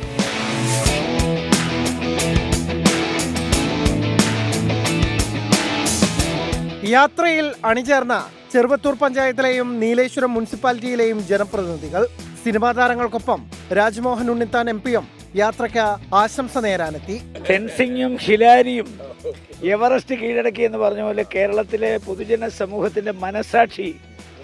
യാത്രയിൽ അണിചേർന്ന ചെറുവത്തൂർ പഞ്ചായത്തിലെയും നീലേശ്വരം മുനിസിപ്പാലിറ്റിയിലെയും ജനപ്രതിനിധികൾ, സിനിമാ താരങ്ങൾക്കൊപ്പം രാജ്മോഹൻ ഉണ്ണിത്താൻ MP യാത്രയ്ക്ക് ആശംസ നേരാനെത്തി. ഫെൻസിങ്ങും ഹിലാരിയും എവറസ്റ്റ് കീഴടക്കി എന്ന് പറഞ്ഞ പോലെ കേരളത്തിലെ പൊതുജന സമൂഹത്തിന്റെ മനസാക്ഷി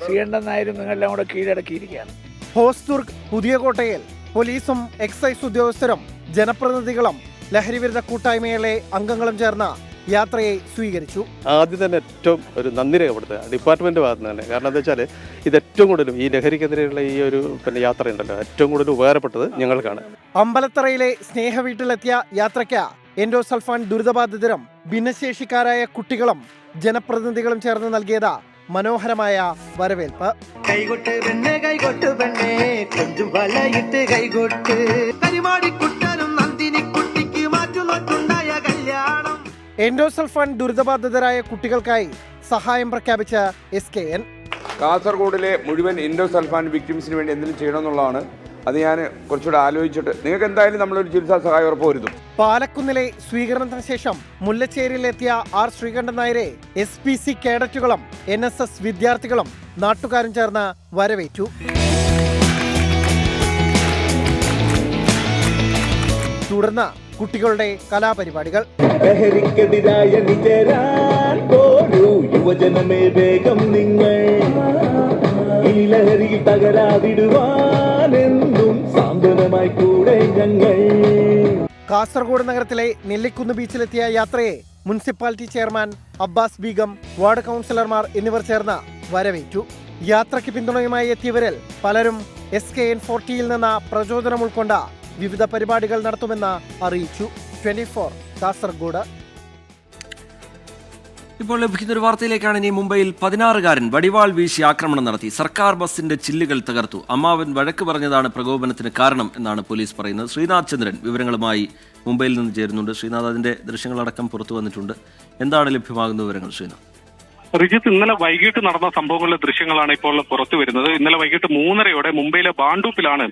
ശ്രീകണ്ഠൻ നായരും നിങ്ങളെല്ലാം കൂടെ കീഴടക്കിയിരിക്കുകയാണ്. ഹോസ്ദുർഗ്, പുതിയകോട്ടയിൽ പോലീസും എക്സൈസ് ഉദ്യോഗസ്ഥരും ജനപ്രതിനിധികളും ലഹരിവിരുദ്ധ കൂട്ടായ്മയിലെ അംഗങ്ങളും ചേർന്ന് യാത്രയെ സ്വീകരിച്ചു. ആദ്യം തന്നെ ഏറ്റവും ഒരു നന്ദി രേഖപ്പെടുത്തുക ഡിപ്പാർട്ട്മെന്റ് ഭാഗത്ത് നിന്ന് തന്നെ. കാരണം എന്താ വെച്ചാൽ ഇത് ഏറ്റവും കൂടുതലും ഈ ലഹരിക്കെതിരെയുള്ള ഈ ഒരു യാത്ര ഉണ്ടല്ലോ, ഏറ്റവും കൂടുതൽ ഉപകാരപ്പെട്ടത് ഞങ്ങൾക്കാണ്. അമ്പലത്തറയിലെ സ്നേഹവീട്ടിലെത്തിയ യാത്രയ്ക്ക് എൻഡോസൾഫാൻ ദുരിതബാധിതരും ഭിന്നശേഷിക്കാരായ കുട്ടികളും ജനപ്രതിനിധികളും ചേർന്ന് നൽകിയത് മനോഹരമായ വരവേൽപ്പ്. കൈകൊട്ട് പെണ്ണെ കൈകൊട്ട് പെണ്ണെ കൊഞ്ചും വലയിട്ട് കൈകൊട്ട് കരിമാടിക്കുട്ടനും നന്ദിനി കുട്ടിക്ക് മാറ്റുനോട്ടുണ്ടായ കല്യാണം. എൻഡോസൾഫാൻ ദുരിതബാധിതരായ കുട്ടികൾക്കായി സഹായം പ്രഖ്യാപിച്ച SKN. കാസർഗോഡിലെ മുഴുവൻ എൻഡോസൾഫാൻ വിക്ടിംസിന് വേണ്ടി എന്തെങ്കിലും ചെയ്യണമെന്നുള്ളതാണ്. അത് ഞാൻ കുറച്ചുകൂടെ ആലോചിച്ചിട്ട് നിങ്ങൾക്ക് എന്തായാലും നമ്മളൊരു ചികിത്സാ സഹായം ഉറപ്പുവരുത്തും. പാലക്കുന്നിലെ സ്വീകരണത്തിന് ശേഷം മുല്ലച്ചേരിയിലെത്തിയ R ശ്രീകണ്ഠൻ നായരെ SPC കേഡറ്റുകളും NSS വിദ്യാർത്ഥികളും നാട്ടുകാരും ചേർന്ന് വരവേറ്റു. തുടർന്ന് കുട്ടികളുടെ കലാപരിപാടികൾ. ലഹരിക്കെതിരായ നിജരാൻ പോരൂ യുവജനമേ വേഗം നിങ്ങൾ, ഈ ലഹരിയിൽ തകരാതിടുവാനെന്നും സാന്ത്വനമായി കൂടെ ഞങ്ങൾ. കാസർഗോഡ് നഗരത്തിലെ നെല്ലിക്കുന്ന് ബീച്ചിലെത്തിയ യാത്രയെ municipality chairman Abbas Beegum, ward കൗൺസിലർമാർ എന്നിവർ ചേർന്ന് വരവേറ്റു. യാത്രയ്ക്ക് പിന്തുണയുമായി എത്തിയവരിൽ പലരും SKN40യിൽ നിന്ന് പ്രചോദനം ഉൾക്കൊണ്ട വിവിധ പരിപാടികൾ നടത്തുമെന്ന് അറിയിച്ചു. 24 കാസർഗോഡ്. ഇപ്പോൾ ലഭിക്കുന്ന ഒരു വാർത്തയിലേക്കാണ്. ഇനി മുംബൈയിൽ 16-കാരൻ വടിവാൾ വീശി ആക്രമണം നടത്തി. സർക്കാർ ബസിന്റെ ചില്ലുകൾ തകർത്തു. അമ്മാവൻ വഴക്ക് പറഞ്ഞതാണ് പ്രകോപനത്തിന് കാരണം എന്നാണ് പോലീസ് പറയുന്നത്. ശ്രീനാഥ് ചന്ദ്രൻ വിവരങ്ങളുമായി മുംബൈയിൽ നിന്ന് ചേരുന്നുണ്ട്. ശ്രീനാഥ്, അതിന്റെ ദൃശ്യങ്ങളടക്കം പുറത്തു വന്നിട്ടുണ്ട്. എന്താണ് ലഭ്യമാകുന്ന വിവരങ്ങൾ ശ്രീനാഥ്? റിജിത്ത്, ഇന്നലെ വൈകിട്ട് നടന്ന സംഭവങ്ങളിലെ ദൃശ്യങ്ങളാണ് ഇപ്പോൾ പുറത്തു വരുന്നത്. ഇന്നലെ വൈകിട്ട് 3:30-ഓടെ മുംബൈയിലെ ബാണ്ടൂപ്പിലാണ്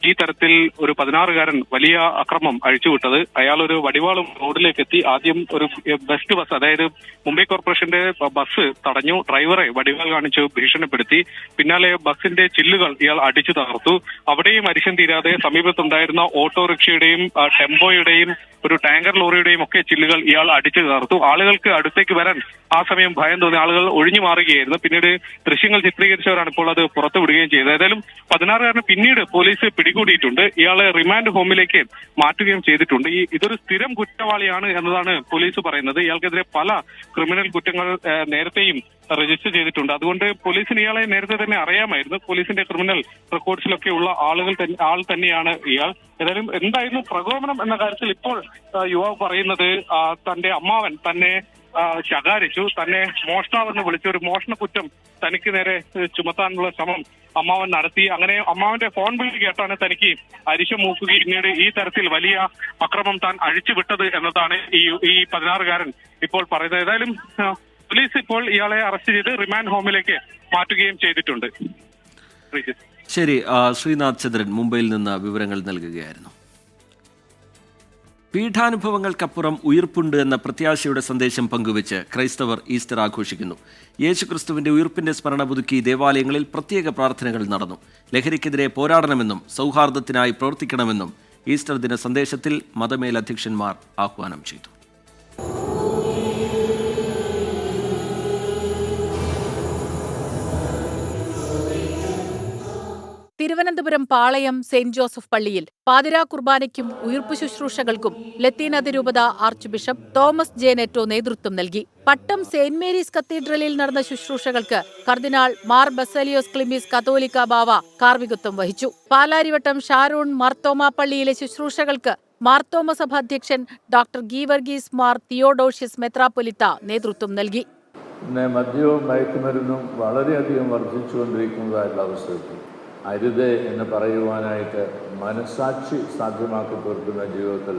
ഈ തരത്തിൽ ഒരു 16-കാരൻ വലിയ അക്രമം അഴിച്ചുവിട്ടത്. അയാൾ ഒരു വടിവാളും റോഡിലേക്ക് എത്തി. ആദ്യം ഒരു ബസ്, അതായത് മുംബൈ കോർപ്പറേഷന്റെ ബസ് തടഞ്ഞു. ഡ്രൈവറെ വടിവാൾ കാണിച്ചു ഭീഷണിപ്പെടുത്തി. പിന്നാലെ ബസിന്റെ ചില്ലുകൾ ഇയാൾ അടിച്ചു തകർത്തു. അവിടെയും അരിശം തീരാതെ സമീപത്തുണ്ടായിരുന്ന ഓട്ടോറിക്ഷയുടെയും ടെമ്പോയുടെയും ഒരു ടാങ്കർ ലോറിയുടെയും ഒക്കെ ചില്ലുകൾ ഇയാൾ അടിച്ചു തകർത്തു. ആളുകൾക്ക് അടുത്തേക്ക് വരാൻ ആ സമയം ഭയം തോന്നി ആളുകൾ ഒഴിഞ്ഞു മാറുകയായിരുന്നു. പിന്നീട് ദൃശ്യങ്ങൾ ചിത്രീകരിച്ചവരാണ് ഇപ്പോൾ അത് പുറത്തു വിടുകയും ചെയ്തത്. ഏതായാലും 16-കാരനെ പിന്നീട് പോലീസ് പിടികൂടിയിട്ടുണ്ട്. ഇയാളെ റിമാൻഡ് ഹോമിലേക്ക് മാറ്റുകയും ചെയ്തിട്ടുണ്ട്. ഇതൊരു സ്ഥിരം കുറ്റവാളിയാണ് എന്നതാണ് പോലീസ് പറയുന്നത്. ഇയാൾക്കെതിരെ പല ക്രിമിനൽ കുറ്റങ്ങൾ നേരത്തെയും രജിസ്റ്റർ ചെയ്തിട്ടുണ്ട്. അതുകൊണ്ട് പോലീസിന് ഇയാളെ നേരത്തെ തന്നെ അറിയാമായിരുന്നു. പോലീസിന്റെ ക്രിമിനൽ റെക്കോർഡ്സിലൊക്കെ ഉള്ള ആൾ തന്നെയാണ് ഇയാൾ. ഏതായാലും എന്തായിരുന്നു പ്രകോപനം എന്ന കാര്യത്തിൽ ഇപ്പോൾ യുവാവ് പറയുന്നത് തന്റെ അമ്മാവൻ തന്നെ ശകാരിച്ചു, തന്നെ മോഷ്ടാവെന്ന് വിളിച്ച ഒരു മോഷണ കുറ്റം തനിക്ക് നേരെ ചുമത്താനുള്ള ശ്രമം അമ്മാവൻ നടത്തി. അങ്ങനെ അമ്മാവന്റെ ഫോൺ വിളി കേട്ടാണ് തനിക്ക് അരിശം മൂക്കുകയും പിന്നീട് ഈ തരത്തിൽ വലിയ അക്രമം താൻ അഴിച്ചുവിട്ടത് എന്നതാണ് ഈ 16-കാരൻ ഇപ്പോൾ പറയുന്നത്. ഏതായാലും പോലീസ് ഇപ്പോൾ ഇയാളെ അറസ്റ്റ് ചെയ്ത് റിമാൻഡ് ഹോമിലേക്ക് മാറ്റുകയും ചെയ്തിട്ടുണ്ട്. ശരി, ശ്രീനാഥ് ചന്ദ്രൻ മുംബൈയിൽ നിന്ന് വിവരങ്ങൾ നൽകുകയായിരുന്നു. പീഠാനുഭവങ്ങൾക്കപ്പുറം ഉയിർപ്പുണ്ട് എന്ന പ്രത്യാശയുടെ സന്ദേശം പങ്കുവെച്ച് ക്രൈസ്തവർ ഈസ്റ്റർ ആഘോഷിക്കുന്നു. യേശുക്രിസ്തുവിന്റെ ഉയിർപ്പിന്റെ സ്മരണ പുതുക്കി ദേവാലയങ്ങളിൽ പ്രത്യേക പ്രാർത്ഥനകൾ നടന്നു. ലഹരിക്കെതിരെ പോരാടണമെന്നും സൗഹാർദ്ദത്തിനായി പ്രവർത്തിക്കണമെന്നും ഈസ്റ്റർ ദിന സന്ദേശത്തിൽ മതമേലധ്യക്ഷന്മാർ ആഹ്വാനം ചെയ്തു. തിരുവനന്തപുരം പാളയം സെന്റ് ജോസഫ് പള്ളിയിൽ പാതിരാ കുർബാനയ്ക്കും ഉയിർപ്പ് ശുശ്രൂഷകൾക്കും ലത്തീൻ അതിരൂപത ആർച്ച് ബിഷപ്പ് തോമസ് ജെ നെറ്റോ നേതൃത്വം നൽകി. പട്ടം സെന്റ് മേരീസ് കത്തീഡ്രലിൽ നടന്ന ശുശ്രൂഷകൾക്ക് കർദിനാൾ മാർ ബസേലിയോസ് ക്ലിമീസ് കത്തോലിക്ക ബാവ കാർമ്മികത്വം വഹിച്ചു. പാലാരിവട്ടം ഷാരോൺ മാർത്തോമ പള്ളിയിലെ ശുശ്രൂഷകൾക്ക് മാർത്തോമ സഭ അധ്യക്ഷൻ ഡോക്ടർ ഗീവർഗീസ് മാർ തിയോഡോഷ്യസ് മെത്രാപ്പൊലിത്ത നേതൃത്വം നൽകി. മദ്യവും മയക്കുമരുന്നും വളരെയധികം വർദ്ധിച്ചുകൊണ്ടിരിക്കുന്നതായുള്ള അവസരത്തിൽ അരുത് എന്ന് പറയുവാനായിട്ട് മനസാക്ഷി സാധ്യമാക്കി തീർക്കുന്ന ജീവിതത്തിൽ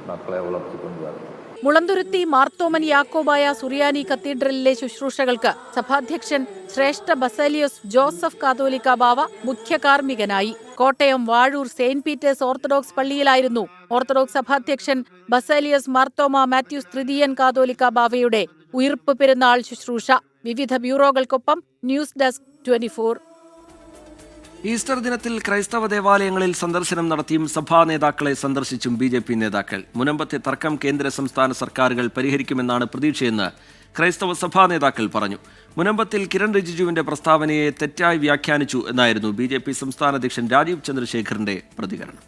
മക്കളെ വളർത്തിക്കൊണ്ടുവരണം. മുളന്തുരുത്തി മാർത്തോമൻ യാക്കോബായ സുറിയാനി കത്തീഡ്രലിലെ ശുശ്രൂഷകൾക്ക് സഭാധ്യക്ഷൻ ശ്രേഷ്ഠ ബസേലിയോസ് ജോസഫ് കാതോലിക്ക ബാവ മുഖ്യ കാർമ്മികനായി. Kottayam Vazhoor saint Peter's Orthodox പള്ളിയിലായിരുന്നു ഓർത്തഡോക്സ് സഭാധ്യക്ഷൻ ബസേലിയോസ് മാർത്തോമ മാത്യൂസ് തൃതീയൻ കാതോലിക്ക ബാവയുടെ ഉയിർപ്പ് പെരുന്നാൾ ശുശ്രൂഷ. വിവിധ ബ്യൂറോകൾക്കൊപ്പം ന്യൂസ് ഡെസ്ക് 24. ഈസ്റ്റർ ദിനത്തിൽ ക്രൈസ്തവ ദേവാലയങ്ങളിൽ സന്ദർശനം നടത്തിയും സഭാ നേതാക്കളെ സന്ദർശിച്ചും BJP നേതാക്കൾ. മുനമ്പത്തെ തർക്കം കേന്ദ്ര സംസ്ഥാന സർക്കാരുകൾ പരിഹരിക്കുമെന്നാണ് പ്രതീക്ഷയെന്ന് ക്രൈസ്തവ സഭാ നേതാക്കൾ പറഞ്ഞു. മുനമ്പത്തിൽ കിരൺ റിജിജുവിന്റെ പ്രസ്താവനയെ തെറ്റായി വ്യാഖ്യാനിച്ചു എന്നായിരുന്നു BJP സംസ്ഥാന അധ്യക്ഷൻ രാജീവ് ചന്ദ്രശേഖറിന്റെ പ്രതികരണം.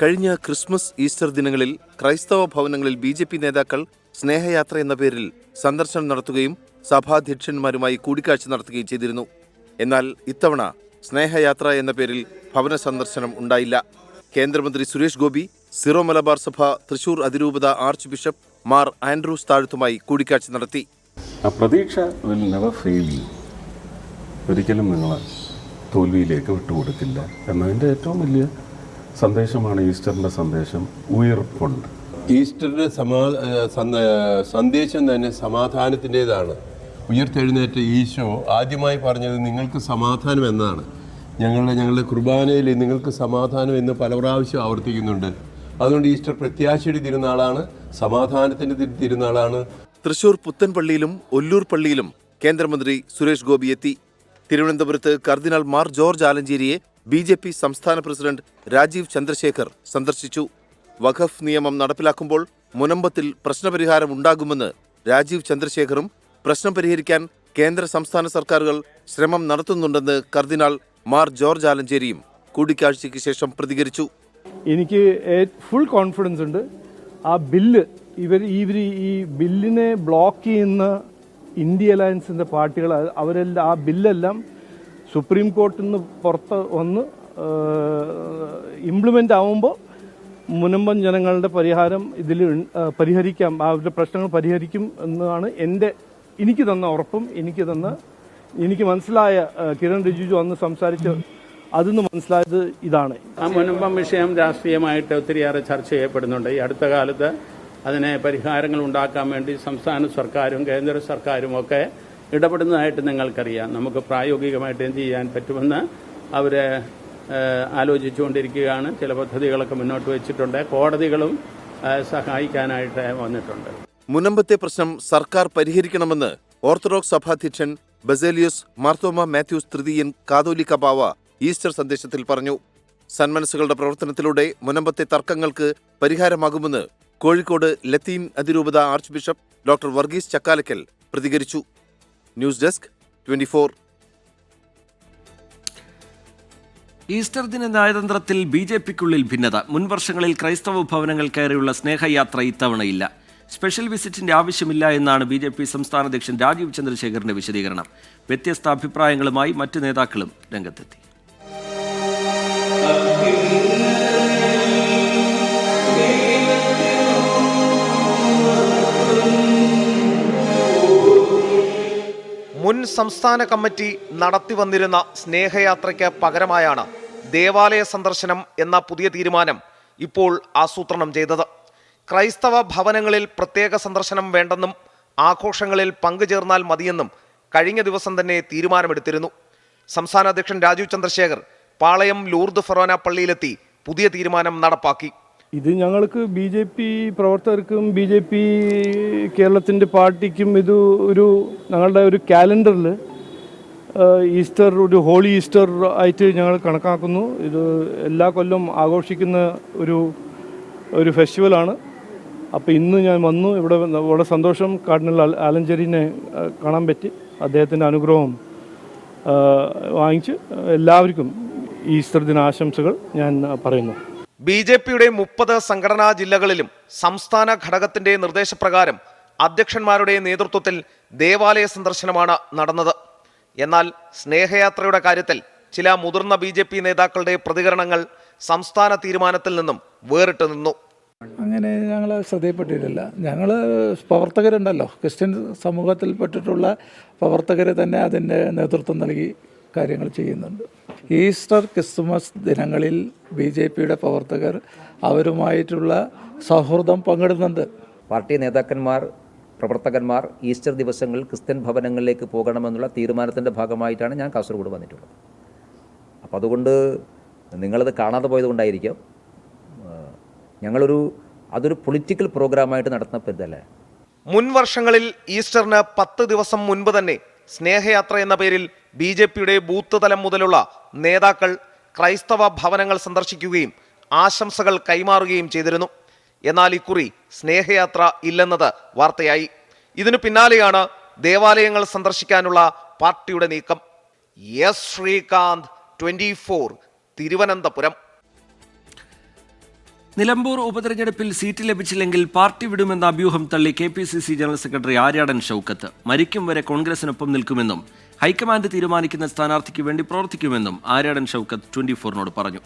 കഴിഞ്ഞ ക്രിസ്മസ് ഈസ്റ്റർ ദിനങ്ങളിൽ ക്രൈസ്തവ ഭവനങ്ങളിൽ BJP നേതാക്കൾ സ്നേഹയാത്ര എന്ന പേരിൽ സന്ദർശനം നടത്തുകയും സഭാധ്യക്ഷന്മാരുമായി കൂടിക്കാഴ്ച നടത്തുകയും ചെയ്തിരുന്നു. എന്നാൽ ഇത്തവണ സ്നേഹയാത്ര എന്ന പേരിൽ ഭവന സന്ദർശനം ഉണ്ടായില്ല. കേന്ദ്രമന്ത്രി സുരേഷ് ഗോപി സിറോ മലബാർ സഭ തൃശൂർ അതിരൂപത ആർച്ച് ബിഷപ്പ് മാർ ആൻഡ്രൂസ് താഴത്തുമായി കൂടിക്കാഴ്ച നടത്തി. പ്രതീക്ഷ വിൽ നെവർ ഫെയിൽ യു. ഒരിക്കലും നിങ്ങൾ തോൽവിയിലേക്ക് വിട്ടുകൊടുക്കില്ല എന്നതിൻ്റെ ഏറ്റവും വലിയ സന്ദേശമാണ് ഈസ്റ്ററിൻ്റെ സന്ദേശം. ഉയർപ്പുണ്ട്. ഈസ്റ്ററിൻ്റെ സന്ദേശം തന്നെ സമാധാനത്തിൻ്റെതാണ്. ഉയർത്തെഴുന്നേറ്റ ഈശോ ആദ്യമായി പറഞ്ഞത് നിങ്ങൾക്ക് സമാധാനം എന്നാണ്. ഞങ്ങളുടെ കുർബാനയിൽ നിങ്ങൾക്ക് സമാധാനം എന്ന് പല പ്രാവശ്യം ആവർത്തിക്കുന്നുണ്ട്. അതുകൊണ്ട് ഈസ്റ്റർ പ്രത്യാശയുടെ തിരുനാളാണ്, സമാധാനത്തിൻ്റെ തിരുനാളാണ്. തൃശൂർ പുത്തൻപള്ളിയിലും ഒല്ലൂർ പള്ളിയിലും കേന്ദ്രമന്ത്രി സുരേഷ് ഗോപി എത്തി. തിരുവനന്തപുരത്ത് കർദിനാൾ മാർ ജോർജ് ആലഞ്ചേരിയെ BJP സംസ്ഥാന പ്രസിഡന്റ് രാജീവ് ചന്ദ്രശേഖർ സന്ദർശിച്ചു. വഖഫ് നിയമം നടപ്പിലാക്കുമ്പോൾ മുനമ്പത്തിൽ പ്രശ്നപരിഹാരം ഉണ്ടാകുമെന്ന് രാജീവ് ചന്ദ്രശേഖറും പ്രശ്നം പരിഹരിക്കാൻ കേന്ദ്ര സംസ്ഥാന സർക്കാരുകൾ ശ്രമം നടത്തുന്നുണ്ടെന്ന് കർദിനാൾ മാർ ജോർജ് ആലഞ്ചേരിയും കൂടിക്കാഴ്ചയ്ക്ക് ശേഷം പ്രതികരിച്ചു. എനിക്ക് ഫുൾ കോൺഫിഡൻസ് ഉണ്ട്. ആ ബില്ല് ഇവർ ഈ ബില്ലിനെ ബ്ലോക്ക് ചെയ്യുന്ന ഇന്ത്യ അലയൻസിൻ്റെ പാർട്ടികൾ അവരെല്ലാം ആ ബില്ലെല്ലാം സുപ്രീം കോർട്ടിൽ നിന്ന് പുറത്ത് വന്ന് ഇംപ്ലിമെൻ്റ് ആവുമ്പോൾ മുനമ്പം ജനങ്ങളുടെ പരിഹാരം ഇതിൽ പരിഹരിക്കാം, അവരുടെ പ്രശ്നങ്ങൾ പരിഹരിക്കും എന്നാണ് എനിക്ക് തന്ന ഉറപ്പും എനിക്ക് മനസ്സിലായ കിരൺ റിജിജു അന്ന് സംസാരിച്ച് അതിന്ന് മനസ്സിലായത് ഇതാണ്. ആ മുനമ്പം വിഷയം രാഷ്ട്രീയമായിട്ട് ഒത്തിരിയേറെ ചർച്ച ചെയ്യപ്പെടുന്നുണ്ട്. ഈ അടുത്ത കാലത്ത് അതിനെ പരിഹാരങ്ങൾ ഉണ്ടാക്കാൻ വേണ്ടി സംസ്ഥാന സർക്കാരും കേന്ദ്ര സർക്കാരും ഒക്കെ ഇടപെടുന്നതായിട്ട് നിങ്ങൾക്കറിയാം. നമുക്ക് പ്രായോഗികമായിട്ട് എന്ത് ചെയ്യാൻ പറ്റുമെന്ന് അവരെ ആലോചിച്ചുകൊണ്ടിരിക്കുകയാണ്. ചില പദ്ധതികളൊക്കെ മുന്നോട്ട് വെച്ചിട്ടുണ്ട്. കോടതികളും സഹായിക്കാനായിട്ട് വന്നിട്ടുണ്ട്. മുനമ്പത്തെ പ്രശ്നം സർക്കാർ പരിഹരിക്കണമെന്ന് ഓർത്തഡോക്സ് സഭാധ്യക്ഷൻ ബസേലിയോസ് മാർത്തോമ മാത്യൂസ് തൃതീയൻ കാതോലിക്ക ബാവ ഈസ്റ്റർ സന്ദേശത്തിൽ പറഞ്ഞു. സന്മനസ്സുകളുടെ പ്രവർത്തനത്തിലൂടെ മുനമ്പത്തെ തർക്കങ്ങൾക്ക് പരിഹാരമാകുമെന്ന് കോഴിക്കോട് ലത്തീൻ അതിരൂപത archbishop doctor Varghese Chakkalakkal പ്രതികരിച്ചു. News desk 24. ഈസ്റ്റർ ദിന നയതന്ത്രത്തിൽ BJPക്കുള്ളിൽ ഭിന്നത. മുൻവർഷങ്ങളിൽ ക്രൈസ്തവ ഭവനങ്ങൾ കയറിയുള്ള സ്നേഹയാത്ര ഇത്തവണയില്ല. സ്പെഷ്യൽ വിസിറ്റിന്റെ ആവശ്യമില്ല എന്നാണ് BJP സംസ്ഥാന അധ്യക്ഷൻ രാജീവ് ചന്ദ്രശേഖറിന്റെ വിശദീകരണം. വ്യത്യസ്ത അഭിപ്രായങ്ങളുമായി മറ്റു നേതാക്കളും രംഗത്തെത്തി. മുൻ സംസ്ഥാന കമ്മിറ്റി നടത്തിവന്നിരുന്ന സ്നേഹയാത്രയ്ക്ക് പകരമായാണ് ദേവാലയ സന്ദർശനം എന്ന പുതിയ തീരുമാനം ഇപ്പോൾ ആസൂത്രണം ചെയ്തത്. ക്രൈസ്തവ ഭവനങ്ങളിൽ പ്രത്യേക സന്ദർശനം വേണ്ടെന്നും ആഘോഷങ്ങളിൽ പങ്കുചേർന്നാൽ മതിയെന്നും കഴിഞ്ഞ ദിവസം തന്നെ തീരുമാനമെടുത്തിരുന്നു. സംസ്ഥാന അധ്യക്ഷൻ രാജീവ് ചന്ദ്രശേഖർ പാളയം ലൂർദ് ഫെറോന പള്ളിയിലെത്തി പുതിയ തീരുമാനം നടപ്പാക്കി. ഇത് ഞങ്ങൾക്ക് BJP പ്രവർത്തകർക്കും BJP കേരളത്തിൻ്റെ പാർട്ടിക്കും ഇത് ഞങ്ങളുടെ ഒരു കാലണ്ടറിൽ ഈസ്റ്റർ ഒരു ഹോളി ഈസ്റ്റർ ആയിട്ട് ഞങ്ങൾ കണക്കാക്കുന്നു. ഇത് എല്ലാ കൊല്ലം ആഘോഷിക്കുന്ന ഒരു ഫെസ്റ്റിവലാണ്. അപ്പോൾ ഇന്ന് ഞാൻ വന്നു. ഇവിടെ വളരെ സന്തോഷം. കാർഡിനൽ ആലഞ്ചേരിനെ കാണാൻ പറ്റി. അദ്ദേഹത്തിൻ്റെ അനുഗ്രഹം വാങ്ങിച്ച് എല്ലാവർക്കും ഈസ്റ്റർ ദിന ആശംസകൾ ഞാൻ പറയുന്നു. BJPയുടെ 30 സംഘടനാ ജില്ലകളിലും സംസ്ഥാന ഘടകത്തിന്റെ നിർദ്ദേശപ്രകാരം അധ്യക്ഷന്മാരുടെ നേതൃത്വത്തിൽ ദേവാലയ സന്ദർശനമാണ് നടന്നത്. എന്നാൽ സ്നേഹയാത്രയുടെ കാര്യത്തിൽ ചില മുതിർന്ന BJP നേതാക്കളുടെ പ്രതികരണങ്ങൾ സംസ്ഥാന തീരുമാനത്തിൽ നിന്നും വേറിട്ട് നിന്നു. അങ്ങനെ ഞങ്ങൾ ശ്രദ്ധയിൽപ്പെട്ടിട്ടില്ല. ഞങ്ങൾ പ്രവർത്തകരുണ്ടല്ലോ, ക്രിസ്ത്യൻ സമൂഹത്തിൽപ്പെട്ടിട്ടുള്ള പ്രവർത്തകർ തന്നെ അതിൻ്റെ നേതൃത്വം നൽകി കാര്യങ്ങൾ ചെയ്യുന്നുണ്ട്. ഈസ്റ്റർ ക്രിസ്തുമസ് ദിനങ്ങളിൽ BJPയുടെ പ്രവർത്തകർ അവരുമായിട്ടുള്ള സൗഹൃദം പങ്കിടുന്നുണ്ട്. പാർട്ടി നേതാക്കന്മാർ, പ്രവർത്തകന്മാർ ഈസ്റ്റർ ദിവസങ്ങളിൽ ക്രിസ്ത്യൻ ഭവനങ്ങളിലേക്ക് പോകണമെന്നുള്ള തീരുമാനത്തിൻ്റെ ഭാഗമായിട്ടാണ് ഞാൻ കാസർഗോഡ് വന്നിട്ടുള്ളത്. അപ്പോൾ അതുകൊണ്ട് നിങ്ങളത് കാണാതെ പോയതുകൊണ്ടായിരിക്കും. അതൊരു പൊളിറ്റിക്കൽ പ്രോഗ്രാമായിട്ട് നടത്തുന്ന പെരുതല്ലേ. മുൻ വർഷങ്ങളിൽ ഈസ്റ്ററിന് 10 ദിവസം മുൻപ് തന്നെ സ്നേഹയാത്ര എന്ന പേരിൽ BJPയുടെ ബൂത്ത് തലം മുതലുള്ള നേതാക്കൾ ക്രൈസ്തവ ഭവനങ്ങൾ സന്ദർശിക്കുകയും ആശംസകൾ കൈമാറുകയും ചെയ്തിരുന്നു. എന്നാൽ ഇക്കുറി സ്നേഹയാത്ര ഇല്ലെന്നത് വാർത്തയായി. ഇതിനു പിന്നാലെയാണ് ദേവാലയങ്ങൾ സന്ദർശിക്കാനുള്ള പാർട്ടിയുടെ നീക്കം. എസ് ശ്രീകാന്ത്, 24, തിരുവനന്തപുരം. നിലമ്പൂർ ഉപതെരഞ്ഞെടുപ്പിൽ സീറ്റ് ലഭിച്ചില്ലെങ്കിൽ പാർട്ടി വിടുമെന്ന അഭ്യൂഹം തള്ളി KPCC general secretary Aryadan Shoukath. മരിക്കും വരെ കോൺഗ്രസിനൊപ്പം നിൽക്കുമെന്നും ഹൈക്കമാൻഡ് തീരുമാനിക്കുന്ന സ്ഥാനാർത്ഥിക്ക് വേണ്ടി പ്രവർത്തിക്കുമെന്നും ആര്യാടൻ ഷൗക്കത്ത് 24നോട് പറഞ്ഞു.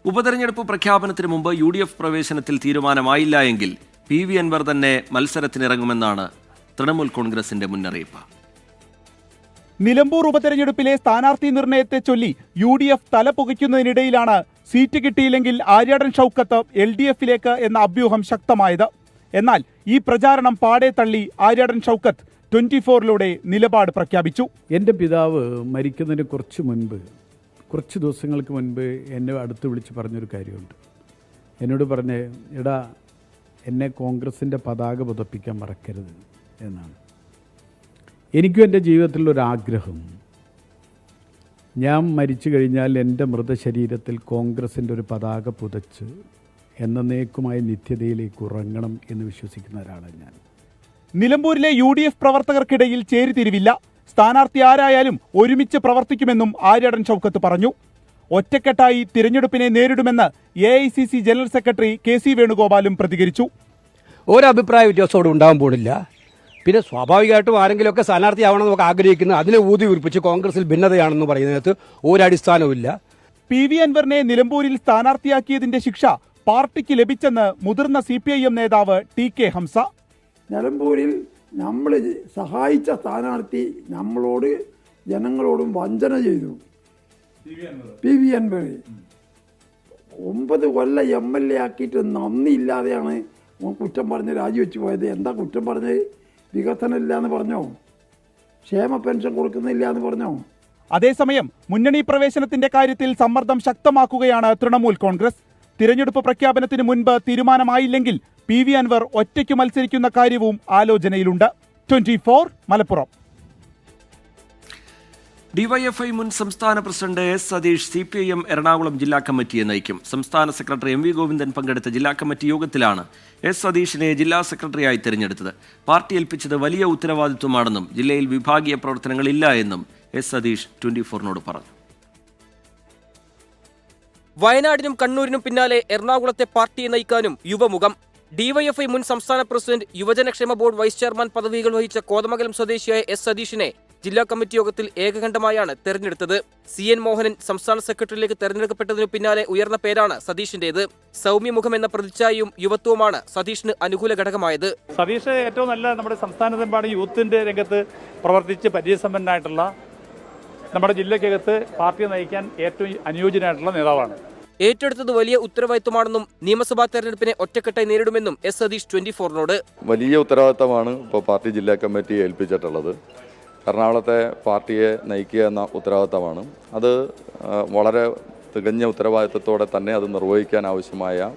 ഉപതെരഞ്ഞെടുപ്പ് പ്രഖ്യാപനത്തിന് മുമ്പ് UDF പ്രവേശനത്തിൽ തീരുമാനമായില്ല എങ്കിൽ PV അൻവർ തന്നെ മത്സരത്തിനിറങ്ങുമെന്നാണ് തൃണമൂൽ കോൺഗ്രസിന്റെ മുന്നറിയിപ്പ്. നിലമ്പൂർ ഉപതെരഞ്ഞെടുപ്പിലെ സ്ഥാനാർത്ഥി നിർണയത്തെ ചൊല്ലി UDF തലപുകയ്ക്കുന്നതിനിടയിലാണ് സീറ്റ് കിട്ടിയില്ലെങ്കിൽ ആര്യാടൻ ഷൗക്കത്ത് LDFിലേക്ക് എന്ന അഭ്യൂഹം ശക്തമായത്. എന്നാൽ ഈ പ്രചാരണം പാടെ തള്ളി ആര്യാടൻ ഷൗക്കത്ത് 24ലൂടെ നിലപാട് പ്രഖ്യാപിച്ചു. എൻ്റെ പിതാവ് മരിക്കുന്നതിന് കുറച്ച് ദിവസങ്ങൾക്ക് മുൻപ് എന്നെ അടുത്ത് വിളിച്ച് പറഞ്ഞൊരു കാര്യമുണ്ട്. എന്നോട് പറഞ്ഞേ, എടാ എന്നെ കോൺഗ്രസിൻ്റെ പതാക പുതപ്പിക്കാൻ മറക്കരുത് എന്നാണ്. എനിക്കും എൻ്റെ ജീവിതത്തിലൊരാഗ്രഹം, ഞാൻ മരിച്ചു കഴിഞ്ഞാൽ എൻ്റെ മൃതശരീരത്തിൽ കോൺഗ്രസിൻ്റെ ഒരു പതാക പുതച്ച് എന്നേക്കുമായി നിത്യതയിലേക്ക് ഉറങ്ങണം എന്ന് വിശ്വസിക്കുന്ന ഒരാളാണ് ഞാൻ. നിലമ്പൂരിലെ UDF പ്രവർത്തകർക്കിടയിൽ ചേരിതിരിവില്ല. സ്ഥാനാർത്ഥി ആരായാലും ഒരുമിച്ച് പ്രവർത്തിക്കുമെന്നും ആര്യാടൻ ഷൗക്കത്ത് പറഞ്ഞു. ഒറ്റക്കെട്ടായി തിരഞ്ഞെടുപ്പിനെ നേരിടുമെന്ന് AICC ജനറൽ സെക്രട്ടറി KC വേണുഗോപാലും പ്രതികരിച്ചു. ഒരഭിപ്രായ വ്യത്യാസത്തോടെ ഉണ്ടാകാൻ പോണില്ല. പിന്നെ സ്വാഭാവികമായിട്ടും ആരെങ്കിലുമൊക്കെ സ്ഥാനാർത്ഥിയാവണമെന്ന് നമുക്ക് ആഗ്രഹിക്കുന്നത് അതിനെ ഊതി ഉറപ്പിച്ച് കോൺഗ്രസിൽ ഭിന്നതയാണെന്ന് പറയുന്നതിനകത്ത് ഒരടിസ്ഥാനവുമില്ല. PV അൻവറിനെ നിലമ്പൂരിൽ സ്ഥാനാർത്ഥിയാക്കിയതിന്റെ ശിക്ഷ പാർട്ടിക്ക് ലഭിച്ചെന്ന് മുതിർന്ന CPIM നേതാവ് TK ഹംസ. നിലമ്പൂരിൽ നമ്മൾ സഹായിച്ച സ്ഥാനാർത്ഥി നമ്മളോട് ജനങ്ങളോടും വഞ്ചന ചെയ്തു. PV അൻവർ 9 കൊല്ലം MLA ആക്കിയിട്ട് നന്ദിയില്ലാതെയാണ് കുറ്റം പറഞ്ഞ് രാജിവെച്ച് പോയത്. എന്താ കുറ്റം പറഞ്ഞത്? വികസനം ഇല്ല എന്ന് പറഞ്ഞോ? ക്ഷേമ പെൻഷൻ കൊടുക്കുന്നില്ല എന്ന് പറഞ്ഞോ? അതേസമയം മുന്നണി പ്രവേശനത്തിന്റെ കാര്യത്തിൽ സമ്മർദ്ദം ശക്തമാക്കുകയാണ് തൃണമൂൽ കോൺഗ്രസ്. തിരഞ്ഞെടുപ്പ് പ്രഖ്യാപനത്തിന് മുൻപ് തീരുമാനമായില്ലെങ്കിൽ PV അൻവർ ഒറ്റയ്ക്ക് മത്സരിക്കുന്ന കാര്യവും ആലോചനയിലുണ്ട്. 24 മലപ്പുറം. ഡിവൈഎഫ്ഐ മുൻ സംസ്ഥാന president S Satheesh CPIM Ernakulam ജില്ലാ കമ്മിറ്റിയെ നയിക്കും. സംസ്ഥാന സെക്രട്ടറി MV ഗോവിന്ദൻ പങ്കെടുത്ത ജില്ലാ കമ്മിറ്റി യോഗത്തിലാണ് എസ് സതീഷിനെ ജില്ലാ സെക്രട്ടറിയായി തെരഞ്ഞെടുത്തത്. പാർട്ടി ഏൽപ്പിച്ചത് വലിയ ഉത്തരവാദിത്വമാണെന്നും ജില്ലയിൽ വിഭാഗീയ പ്രവർത്തനങ്ങളില്ല എന്നും എസ് സതീഷ് 24നോട് പറഞ്ഞു. വയനാടിനും കണ്ണൂരിനും പിന്നാലെ എറണാകുളത്തെ പാർട്ടിയെ നയിക്കാനും യുവമുഖം. ഡിവൈഎഫ്ഐ മുൻ സംസ്ഥാന പ്രസിഡന്റ്, യുവജനക്ഷേമ ബോർഡ് വൈസ് ചെയർമാൻ പദവികൾ വഹിച്ച കോതമംഗലം സ്വദേശിയായ എസ് സതീഷിനെ ജില്ലാ കമ്മിറ്റി യോഗത്തിൽ ഏകകണ്ഠമായാണ് തെരഞ്ഞെടുത്തത്. CN മോഹനൻ സംസ്ഥാന സെക്രട്ടറിയിലേക്ക് തെരഞ്ഞെടുക്കപ്പെട്ടതിനു പിന്നാലെ ഉയർന്ന പേരാണ് സതീഷിന്റേത്. സൗമ്യമുഖം എന്ന പ്രതിച്ഛായയും യുവത്വവുമാണ് സതീഷിന് അനുകൂല ഘടകമായത്. സതീഷ് ഏറ്റവും നല്ല നമ്മുടെ സംസ്ഥാനത്തെമ്പാടും യൂത്തിന്റെ രംഗത്ത് പ്രവർത്തിച്ച് പരിചയസമ്പന്നനായിട്ടുള്ള നമ്മുടെ ജില്ലയ്ക്കകത്ത് പാർട്ടിയെ നയിക്കാൻ ഏറ്റവും അനുയോജ്യനായിട്ടുള്ള നേതാവാണ്. ഏറ്റെടുത്തത് വലിയ ഉത്തരവാദിത്വമാണെന്നും നിയമസഭാ തെരഞ്ഞെടുപ്പിനെ ഒറ്റക്കെട്ടായി നേരിടുമെന്നും എസ് സതീഷ് 24നോട്. വലിയ ഉത്തരവാദിത്തമാണ് ഇപ്പോൾ പാർട്ടി ജില്ലാ കമ്മിറ്റി ഏൽപ്പിച്ചിട്ടുള്ളത്. എറണാകുളത്തെ പാർട്ടിയെ നയിക്കുക എന്ന ഉത്തരവാദിത്തമാണ്. അത് വളരെ തികഞ്ഞ ഉത്തരവാദിത്തത്തോടെ തന്നെ അത് നിർവഹിക്കാൻ ആവശ്യമായ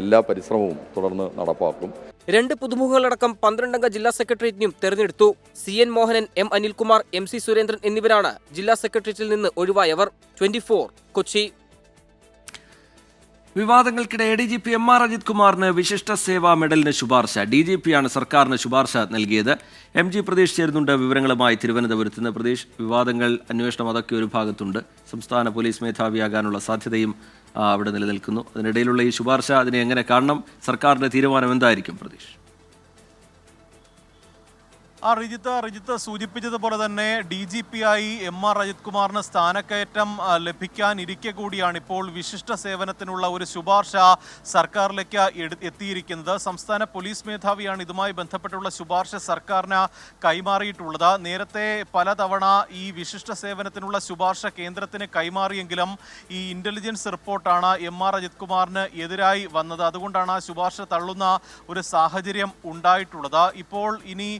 എല്ലാ പരിശ്രമവും തുടർന്ന് നടപ്പാക്കും. 2 പുതുമുഖങ്ങളടക്കം 12-അംഗ ജില്ലാ സെക്രട്ടേറിയറ്റിനും തെരഞ്ഞെടുത്തു. CN Mohanan, M Anilkumar, MC Surendran എന്നിവരാണ് ജില്ലാ സെക്രട്ടേറിയറ്റിൽ നിന്ന് ഒഴിവായവർ. 24 കൊച്ചി. വിവാദങ്ങൾക്കിടെ ADGP MR അജിത് കുമാറിന് വിശിഷ്ട സേവാ മെഡലിന് ശുപാർശ. DGPയാണ് സർക്കാരിന് ശുപാർശ നൽകിയത്. MG പ്രതീഷ് ചേരുന്നുണ്ട് വിവരങ്ങളുമായി തിരുവനന്തപുരത്ത് നിന്ന്. പ്രതീഷ്, വിവാദങ്ങൾ, അന്വേഷണം അതൊക്കെ ഒരു ഭാഗത്തുണ്ട്. സംസ്ഥാന പോലീസ് മേധാവിയാകാനുള്ള സാധ്യതയും അവിടെ നിലനിൽക്കുന്നു. അതിനിടയിലുള്ള ഈ ശുപാർശ, അതിനെ എങ്ങനെ കാണണം? സർക്കാരിന്റെ തീരുമാനം എന്തായിരിക്കും പ്രതീഷ്? റിജിത്ത് സൂചിപ്പിച്ചതുപോലെ തന്നെ DGPയായി MR അജിത് കുമാറിന് സ്ഥാനക്കയറ്റം ലഭിക്കാനിരിക്കെ കൂടിയാണ് ഇപ്പോൾ വിശിഷ്ട സേവനത്തിനുള്ള ഒരു ശുപാർശ സർക്കാരിലേക്ക് എത്തിയിരിക്കുന്നത്. സംസ്ഥാന പോലീസ് മേധാവിയാണ് ഇതുമായി ബന്ധപ്പെട്ടുള്ള ശുപാർശ സർക്കാരിന് കൈമാറിയിട്ടുള്ളത്. നേരത്തെ പലതവണ ഈ വിശിഷ്ട സേവനത്തിനുള്ള ശുപാർശ കേന്ദ്രത്തിന് കൈമാറിയെങ്കിലും ഈ ഇന്റലിജൻസ് റിപ്പോർട്ടാണ് MR അജിത് കുമാറിന് എതിരായി വന്നത്. അതുകൊണ്ടാണ് ആ ശുപാർശ തള്ളുന്ന ഒരു സാഹചര്യം ഉണ്ടായിട്ടുള്ളത്. ഇപ്പോൾ ഇനി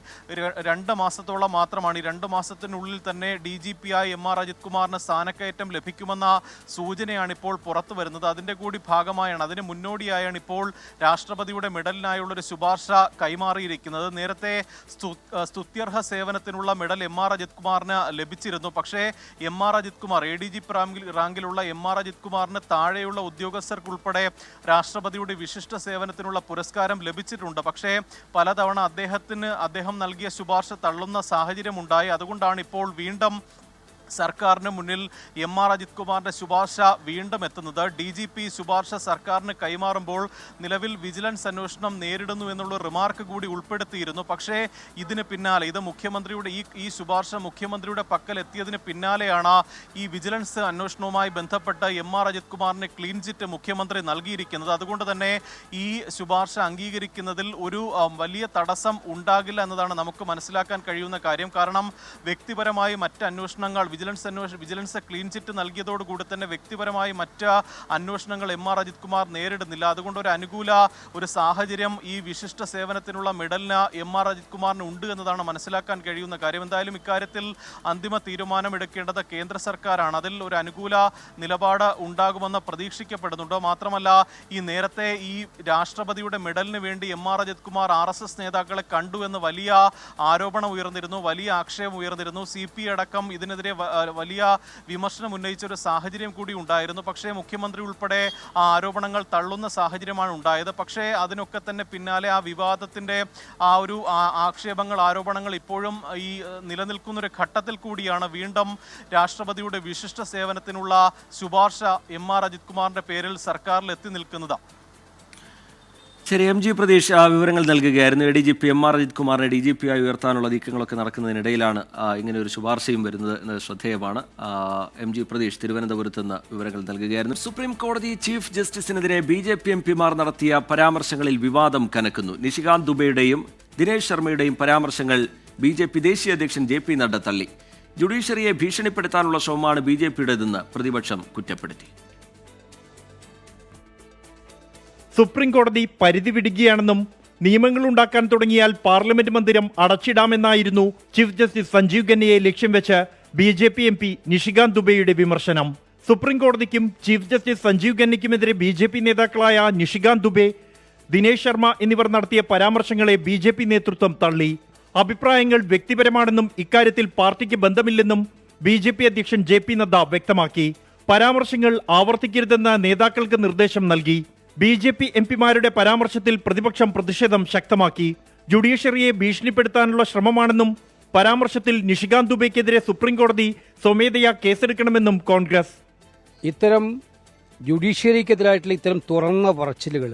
2 മാസത്തോളം മാത്രമാണ്. ഈ 2 മാസത്തിനുള്ളിൽ തന്നെ DGPയായി MR അജിത് കുമാറിന് സ്ഥാനക്കയറ്റം ലഭിക്കുമെന്ന സൂചനയാണ് ഇപ്പോൾ പുറത്തു വരുന്നത്. അതിൻ്റെ കൂടി ഭാഗമായാണ്, അതിന് മുന്നോടിയായാണ് ഇപ്പോൾ രാഷ്ട്രപതിയുടെ മെഡലിനായുള്ളൊരു ശുപാർശ കൈമാറിയിരിക്കുന്നത്. നേരത്തെ സ്തുത്യർഹ സേവനത്തിനുള്ള മെഡൽ MR അജിത് കുമാറിന് ലഭിച്ചിരുന്നു. പക്ഷേ MR അജിത് കുമാർ, ADGP റാങ്കിലുള്ള MR അജിത് കുമാറിന് താഴെയുള്ള ഉദ്യോഗസ്ഥർക്കുൾപ്പെടെ രാഷ്ട്രപതിയുടെ വിശിഷ്ട സേവനത്തിനുള്ള പുരസ്കാരം ലഭിച്ചിട്ടുണ്ട്. പക്ഷേ പലതവണ അദ്ദേഹം നൽകിയ ശുപാർശ തള്ളുന്ന സാഹചര്യമുണ്ടായി. അതുകൊണ്ടാണ് ഇപ്പോൾ വീണ്ടും സർക്കാരിന് മുന്നിൽ MR അജിത് കുമാറിന്റെ ശുപാർശ വീണ്ടും എത്തുന്നത്. DGP ശുപാർശ സർക്കാരിന് കൈമാറുമ്പോൾ നിലവിൽ വിജിലൻസ് അന്വേഷണം നേരിടുന്നു എന്നുള്ള റിമാർക്ക് കൂടി ഉൾപ്പെടുത്തിയിരുന്നു. പക്ഷേ ഇതിന് പിന്നാലെ, ഇത് മുഖ്യമന്ത്രിയുടെ ഈ ശുപാർശ മുഖ്യമന്ത്രിയുടെ പക്കൽ എത്തിയതിന് പിന്നാലെയാണ് ഈ വിജിലൻസ് അന്വേഷണവുമായി ബന്ധപ്പെട്ട് MR അജിത് കുമാറിന് ക്ലീൻ ചിറ്റ് മുഖ്യമന്ത്രി നൽകിയിരിക്കുന്നത്. അതുകൊണ്ട് തന്നെ ഈ ശുപാർശ അംഗീകരിക്കുന്നതിൽ ഒരു വലിയ തടസ്സം ഉണ്ടാകില്ല എന്നതാണ് നമുക്ക് മനസ്സിലാക്കാൻ കഴിയുന്ന കാര്യം. കാരണം വ്യക്തിപരമായി മറ്റ് അന്വേഷണങ്ങൾ, വിജിലൻസ് ക്ലീൻ ചിറ്റ് നൽകിയതോടുകൂടി തന്നെ വ്യക്തിപരമായി മറ്റ് അന്വേഷണങ്ങൾ MR അജിത് കുമാർ നേരിടുന്നില്ല. അതുകൊണ്ട് ഒരു അനുകൂല ഒരു സാഹചര്യം ഈ വിശിഷ്ട സേവനത്തിനുള്ള മെഡലിന് MR അജിത് കുമാറിന് ഉണ്ട് എന്നതാണ് മനസ്സിലാക്കാൻ കഴിയുന്ന കാര്യം. എന്തായാലും ഇക്കാര്യത്തിൽ അന്തിമ തീരുമാനമെടുക്കേണ്ടത് കേന്ദ്ര സർക്കാരാണ്. അതിൽ ഒരു അനുകൂല നിലപാട് ഉണ്ടാകുമെന്ന് പ്രതീക്ഷിക്കപ്പെടുന്നുണ്ട്. മാത്രമല്ല, ഈ നേരത്തെ ഈ രാഷ്ട്രപതിയുടെ മെഡലിന് വേണ്ടി MR അജിത് കുമാർ RSS നേതാക്കളെ കണ്ടു എന്ന് വലിയ ആരോപണം ഉയർന്നിരുന്നു, വലിയ ആക്ഷേപം ഉയർന്നിരുന്നു. CP അടക്കം ഇതിനെതിരെ വലിയ വിമർശനം ഉന്നയിച്ച ഒരു സാഹചര്യം കൂടി ഉണ്ടായിരുന്നു. പക്ഷേ മുഖ്യമന്ത്രി ഉൾപ്പെടെ ആ ആരോപണങ്ങൾ തള്ളുന്ന സാഹചര്യമാണ് ഉണ്ടായത്. പക്ഷേ അതിനൊക്കെ തന്നെ പിന്നാലെ ആ വിവാദത്തിന്റെ ആ ഒരു ആക്ഷേപങ്ങൾ, ആരോപണങ്ങൾ ഇപ്പോഴും ഈ നിലനിൽക്കുന്ന ഒരു ഘട്ടത്തിൽ കൂടിയാണ് വീണ്ടും രാഷ്ട്രപതിയുടെ വിശിഷ്ട സേവനത്തിനുള്ള ശുപാർശ MR അജിത് കുമാറിന്റെ പേരിൽ സർക്കാരിൽ എത്തി നിൽക്കുന്നത്. ശരി, MG പ്രതീഷ് വിവരങ്ങൾ നൽകുകയായിരുന്നു. ADGP MR അജിത് കുമാറിനെ DGPയായി ഉയർത്താനുള്ള നീക്കങ്ങളൊക്കെ നടക്കുന്നതിനിടയിലാണ് ഇങ്ങനെ ഒരു ശുപാർശയും വരുന്നത് എന്നത് ശ്രദ്ധേയമാണ്. MG പ്രതീഷ് തിരുവനന്തപുരത്ത് നിന്ന് വിവരങ്ങൾ നൽകുകയായിരുന്നു. സുപ്രീം കോടതി ചീഫ് ജസ്റ്റിസിനെതിരെ BJP MPമാർ നടത്തിയ പരാമർശങ്ങളിൽ വിവാദം കനക്കുന്നു. നിഷികാന്ത് ദുബെയുടെയും ദിനേശ് ശർമ്മയുടെയും പരാമർശങ്ങൾ BJP ദേശീയ അധ്യക്ഷൻ JP നഡ്ഡ തള്ളി. ജുഡീഷ്യറിയെ ഭീഷണിപ്പെടുത്താനുള്ള ശ്രമമാണ് BJPയുടേതെന്ന് പ്രതിപക്ഷം കുറ്റപ്പെടുത്തി. സുപ്രീം കോടതി പരിധി വിടുകയാണെന്നും നിയമങ്ങൾ ഉണ്ടാക്കാൻ തുടങ്ങിയാൽ പാർലമെന്റ് മന്ദിരം അടച്ചിടാമെന്നായിരുന്നു ചീഫ് ജസ്റ്റിസ് സഞ്ജീവ് ഖന്നയെ ലക്ഷ്യം വെച്ച് BJP MP നിഷികാന്ത് ദുബെയുടെ വിമർശനം. സുപ്രീം കോടതിക്കും ചീഫ് ജസ്റ്റിസ് സഞ്ജീവ് ഖന്നയ്ക്കുമെതിരെ BJP നേതാക്കളായ നിഷികാന്ത് ദുബെ, ദിനേശ് ശർമ്മ എന്നിവർ നടത്തിയ പരാമർശങ്ങളെ BJP നേതൃത്വം തള്ളി. അഭിപ്രായങ്ങൾ വ്യക്തിപരമാണെന്നും ഇക്കാര്യത്തിൽ പാർട്ടിക്ക് ബന്ധമില്ലെന്നും BJP അധ്യക്ഷൻ JP നദ്ദ വ്യക്തമാക്കി. പരാമർശങ്ങൾ ആവർത്തിക്കരുതെന്ന് നേതാക്കൾക്ക് നിർദ്ദേശം നൽകി. BJP MPമാരുടെ പരാമർശത്തിൽ പ്രതിപക്ഷം പ്രതിഷേധം ശക്തമാക്കി. ജുഡീഷ്യറിയെ ഭീഷണിപ്പെടുത്താനുള്ള ശ്രമമാണെന്നും പരാമർശത്തിൽ നിഷികാന്ത് ദുബെക്കെതിരെ സുപ്രീംകോടതി സ്വമേധയാ കേസെടുക്കണമെന്നും കോൺഗ്രസ്. ഇത്തരം ജുഡീഷ്യറിക്കെതിരായിട്ടുള്ള ഇത്തരം തുറന്ന പറച്ചിലുകൾ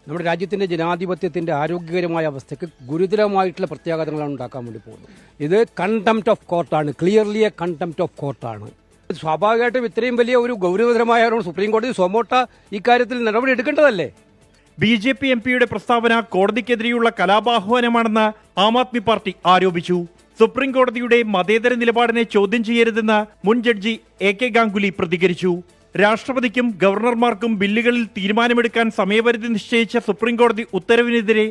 നമ്മുടെ രാജ്യത്തിൻ്റെ ജനാധിപത്യത്തിൻ്റെ ആരോഗ്യകരമായ അവസ്ഥയ്ക്ക് ഗുരുതരമായിട്ടുള്ള പ്രത്യാഘാതങ്ങളാണ് ഉണ്ടാക്കാൻ വേണ്ടി പോകുന്നത്. ഇത് കണ്ടംപ്റ്റ് ഓഫ് കോർട്ടാണ്, ക്ലിയർലി എ കണ്ടംപ്റ്റ് ഓഫ് കോർട്ടാണ്. സ്വാഭാവികമായിട്ടും ഇത്രയും വലിയ ഒരു ഗൗരവതരമായ സുപ്രീം കോടതി സ്വമോട്ട ഇക്കാര്യത്തിൽ നടപടി എടുക്കേണ്ടതല്ലേ? BJP MPയുടെ പ്രസ്താവന കോടതിക്കെതിരെയുള്ള കലാപാഹ്വാനമാണെന്ന് ആം ആദ്മി പാർട്ടി ആരോപിച്ചു. സുപ്രീം കോടതിയുടെ മതേതര നിലപാടിനെ ചോദ്യം ചെയ്യരുതെന്ന് മുൻ ജഡ്ജി AK ഗാംഗുലി പ്രതികരിച്ചു. രാഷ്ട്രപതിക്കും ഗവർണർമാർക്കും ബില്ലുകളിൽ തീരുമാനമെടുക്കാൻ സമയപരിധി നിശ്ചയിച്ച സുപ്രീം കോടതി ഉത്തരവിനെതിരെ